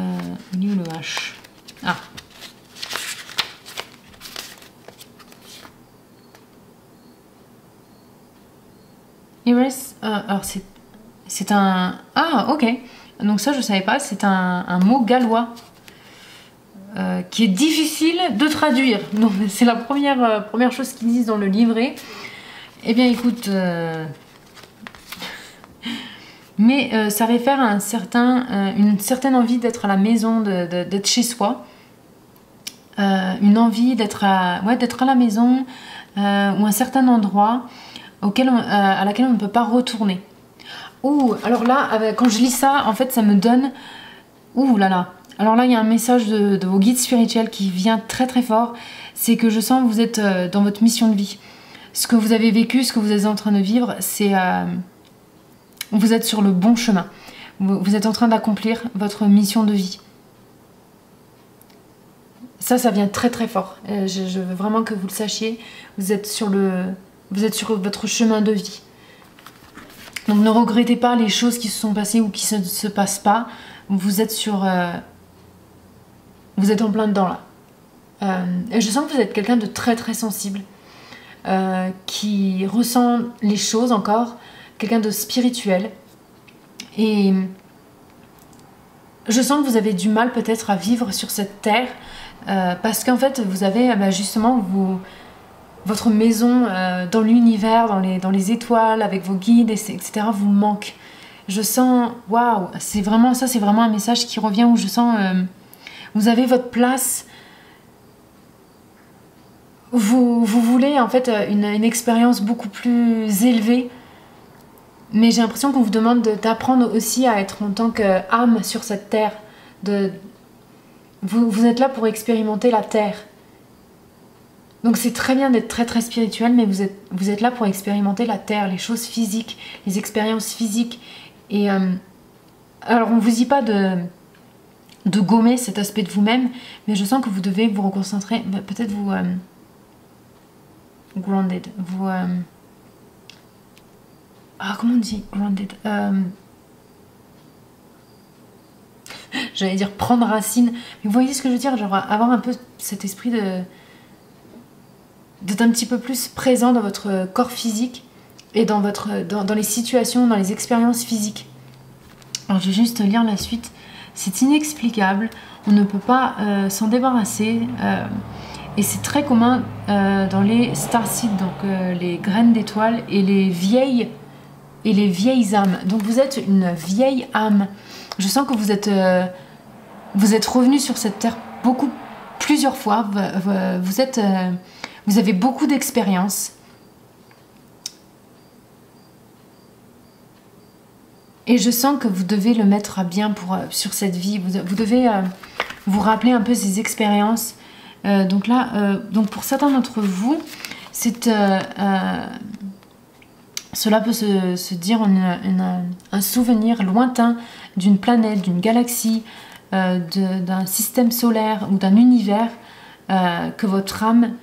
le H? Ah. Iris, alors c'est un... Ah, ok. Donc ça, je savais pas. C'est un mot gallois qui est difficile de traduire. Donc c'est la première chose qu'ils disent dans le livret. Eh bien, écoute... Mais ça réfère à une certaine envie d'être à la maison, d'être chez soi. Une envie d'être à la maison ou un certain endroit à laquelle on ne peut pas retourner. Ouh, alors là, quand je lis ça, en fait, ça me donne... Ouh là là. Alors là, il y a un message de vos guides spirituels qui vient très très fort. C'est que je sens que vous êtes dans votre mission de vie. Ce que vous avez vécu, ce que vous êtes en train de vivre, c'est... vous êtes sur le bon chemin. Vous êtes en train d'accomplir votre mission de vie. Ça vient très très fort. Je veux vraiment que vous le sachiez. Vous êtes sur votre chemin de vie. Donc ne regrettez pas les choses qui se sont passées ou qui ne se passent pas. Vous êtes vous êtes en plein dedans là. Et je sens que vous êtes quelqu'un de très très sensible. Qui ressent les choses encore. Quelqu'un de spirituel. Et je sens que vous avez du mal peut-être à vivre sur cette terre. Parce qu'en fait vous avez justement votre maison dans l'univers, dans les étoiles, avec vos guides, etc. vous manque. Je sens, waouh, c'est vraiment un message qui revient où je sens, vous avez votre place. Vous voulez en fait une expérience beaucoup plus élevée. Mais j'ai l'impression qu'on vous demande d'apprendre aussi à être en tant qu'âme sur cette terre. Vous êtes là pour expérimenter la terre. Donc c'est très bien d'être très très spirituel, mais vous êtes là pour expérimenter la terre, les choses physiques, les expériences physiques. Et alors on ne vous dit pas de gommer cet aspect de vous-même, mais je sens que vous devez vous reconcentrer, peut-être vous... grounded, vous... Ah, comment on dit grounded? J'allais dire prendre racine. Mais vous voyez ce que je veux dire? Genre avoir un peu cet esprit d'être un petit peu plus présent dans votre corps physique et dans les situations, dans les expériences physiques. Alors je vais juste lire la suite. C'est inexplicable. On ne peut pas s'en débarrasser. Et c'est très commun dans les starseeds, donc les graines d'étoiles et les vieilles âmes. Donc vous êtes une vieille âme. Je sens que vous êtes revenu sur cette terre plusieurs fois. Vous avez beaucoup d'expérience. Et je sens que vous devez le mettre à bien sur cette vie. Vous devez vous rappeler un peu ces expériences. Donc là, pour certains d'entre vous, cela peut se dire un souvenir lointain d'une planète, d'une galaxie, d'un système solaire ou d'un univers que votre âme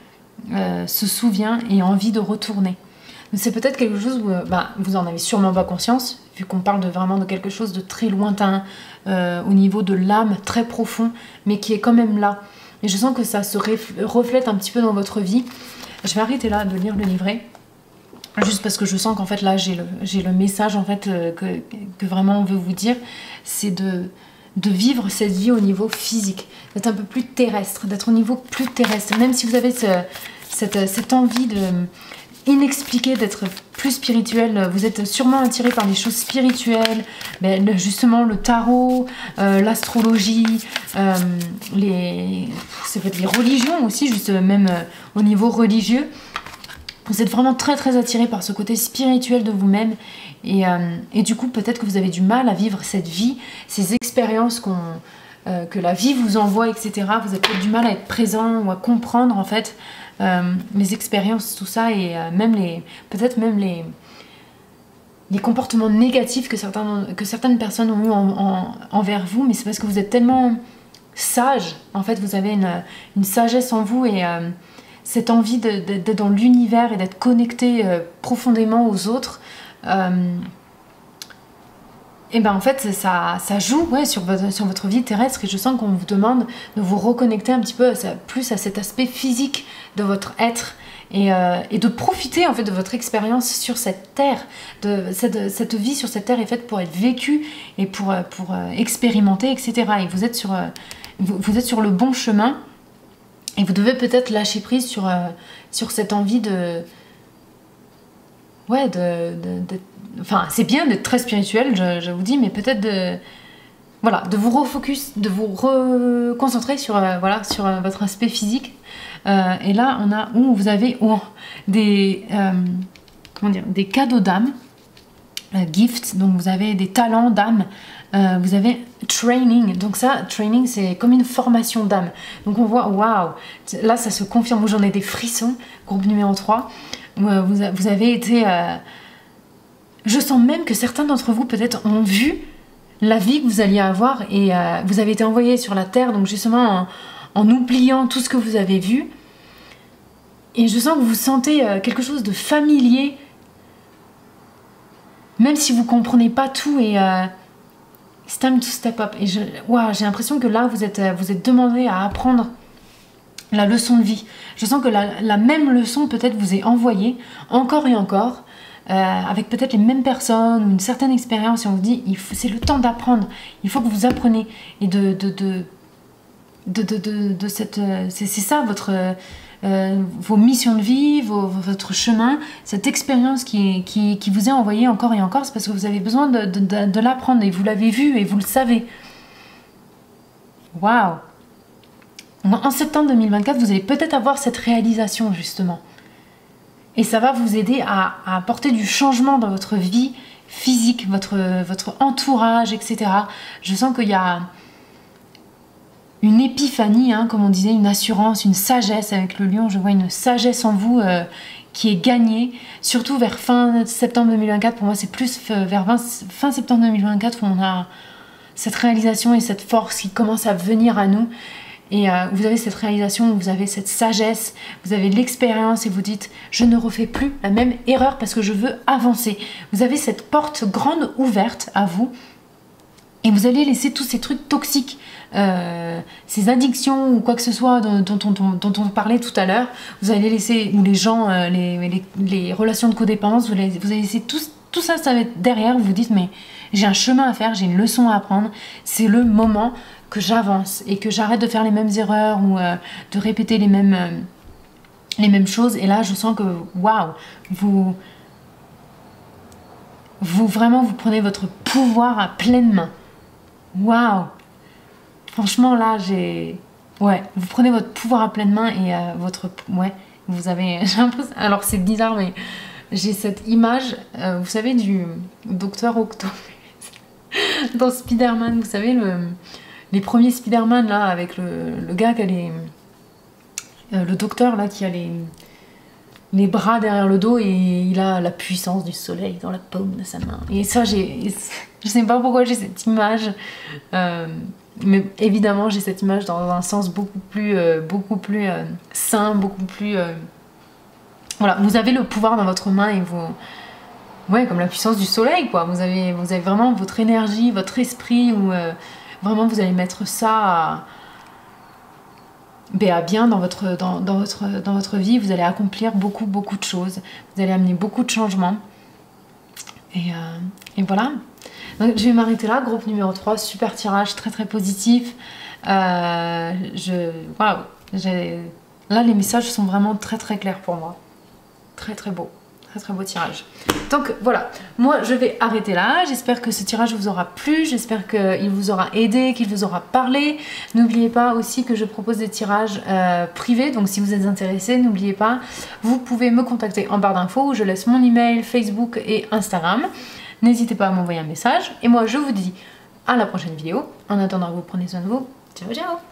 se souvient et a envie de retourner. C'est peut-être quelque chose où vous en avez sûrement pas conscience, vu qu'on parle vraiment de quelque chose de très lointain, au niveau de l'âme, très profond, mais qui est quand même là. Et je sens que ça se reflète un petit peu dans votre vie. Je vais arrêter là de lire le livret. Juste parce que je sens qu'en fait là j'ai le message en fait que vraiment on veut vous dire, c'est de vivre cette vie au niveau physique, d'être un peu plus terrestre, d'être au niveau plus terrestre, même si vous avez cette envie inexpliqué d'être plus spirituel. Vous êtes sûrement attiré par les choses spirituelles, justement le tarot, l'astrologie, c'est peut-être les religions aussi, juste même au niveau religieux. Vous êtes vraiment très très attiré par ce côté spirituel de vous-même et du coup peut-être que vous avez du mal à vivre cette vie, ces expériences que la vie vous envoie, etc. Vous avez peut-être du mal à être présent ou à comprendre en fait les expériences, tout ça, et peut-être même les comportements négatifs que certaines personnes ont eu envers vous, mais c'est parce que vous êtes tellement sage, en fait vous avez une sagesse en vous et cette envie d'être dans l'univers et d'être connecté profondément aux autres, et ben en fait ça joue sur votre vie terrestre, et je sens qu'on vous demande de vous reconnecter un petit peu plus à cet aspect physique de votre être et de profiter en fait de votre expérience sur cette terre. Cette vie sur cette terre est faite pour être vécue et pour expérimenter, etc. Et vous êtes sur le bon chemin et vous devez peut-être lâcher prise sur cette envie enfin, c'est bien d'être très spirituel, je vous dis, mais peut-être de vous refocus, de vous reconcentrer sur votre aspect physique. Et là, vous avez des cadeaux d'âme, gifts, donc vous avez des talents d'âme, vous avez training, donc ça, training, c'est comme une formation d'âme. Donc on voit, waouh, là ça se confirme, j'en ai des frissons, groupe numéro 3, vous avez été... je sens même que certains d'entre vous peut-être ont vu la vie que vous alliez avoir et vous avez été envoyé sur la terre, donc justement en oubliant tout ce que vous avez vu. Et je sens que vous sentez quelque chose de familier, même si vous ne comprenez pas tout, et it's time to step up. Et j'ai l'impression que là, vous êtes demandé à apprendre la leçon de vie. Je sens que la même leçon peut-être vous est envoyée encore et encore, avec peut-être les mêmes personnes ou une certaine expérience, et on vous dit c'est le temps d'apprendre, il faut que vous appreniez, et c'est ça vos missions de vie, votre chemin, cette expérience qui vous est envoyée encore et encore. C'est parce que vous avez besoin de l'apprendre, et vous l'avez vu et vous le savez. Waouh! En septembre 2024, vous allez peut-être avoir cette réalisation justement. Et ça va vous aider à apporter du changement dans votre vie physique, votre entourage, etc. Je sens qu'il y a une épiphanie, comme on disait, une assurance, une sagesse avec le lion. Je vois une sagesse en vous qui est gagnée, surtout vers fin septembre 2024. Pour moi, c'est plus vers fin septembre 2024 où on a cette réalisation et cette force qui commence à venir à nous. Et vous avez cette réalisation, vous avez cette sagesse, vous avez l'expérience et vous dites « je ne refais plus la même erreur parce que je veux avancer ». Vous avez cette porte grande ouverte à vous et vous allez laisser tous ces trucs toxiques, ces addictions ou quoi que ce soit dont on parlait tout à l'heure. Vous allez laisser, ou les gens, les relations de codépendance, vous allez laisser tout ça, ça va être derrière. Vous vous dites « mais j'ai un chemin à faire, j'ai une leçon à apprendre, c'est le moment ». Que j'avance et que j'arrête de faire les mêmes erreurs ou de répéter les mêmes choses. Et là, je sens que, waouh, vraiment, vous prenez votre pouvoir à pleine main. Waouh! Franchement, là, vous prenez votre pouvoir à pleine main et vous avez... j'ai l'impression... Alors, c'est bizarre, mais j'ai cette image, vous savez, du Docteur Octopus dans Spider-Man, vous savez, les premiers Spider-Man là, avec le gars qui a le docteur là qui a les bras derrière le dos et il a la puissance du soleil dans la paume de sa main. Et ça, je sais pas pourquoi j'ai cette image, mais évidemment j'ai cette image dans un sens beaucoup plus sain, beaucoup plus... Voilà, vous avez le pouvoir dans votre main et vous... Ouais, comme la puissance du soleil, quoi. Vous avez vraiment votre énergie, votre esprit, où vraiment vous allez mettre ça à bien dans votre vie. Vous allez accomplir beaucoup de choses. Vous allez amener beaucoup de changements. Et voilà. Donc, je vais m'arrêter là. Groupe numéro 3, super tirage, très positif. Waouh. Là, les messages sont vraiment très clairs pour moi. très beau. Très beau tirage. Donc voilà, moi je vais arrêter là. J'espère que ce tirage vous aura plu, j'espère qu'il vous aura aidé, qu'il vous aura parlé. N'oubliez pas aussi que je propose des tirages privés, donc si vous êtes intéressé, n'oubliez pas, vous pouvez me contacter en barre d'infos où je laisse mon email, Facebook et Instagram. N'hésitez pas à m'envoyer un message. Et moi je vous dis à la prochaine vidéo. En attendant, vous prenez soin de vous. Ciao ciao.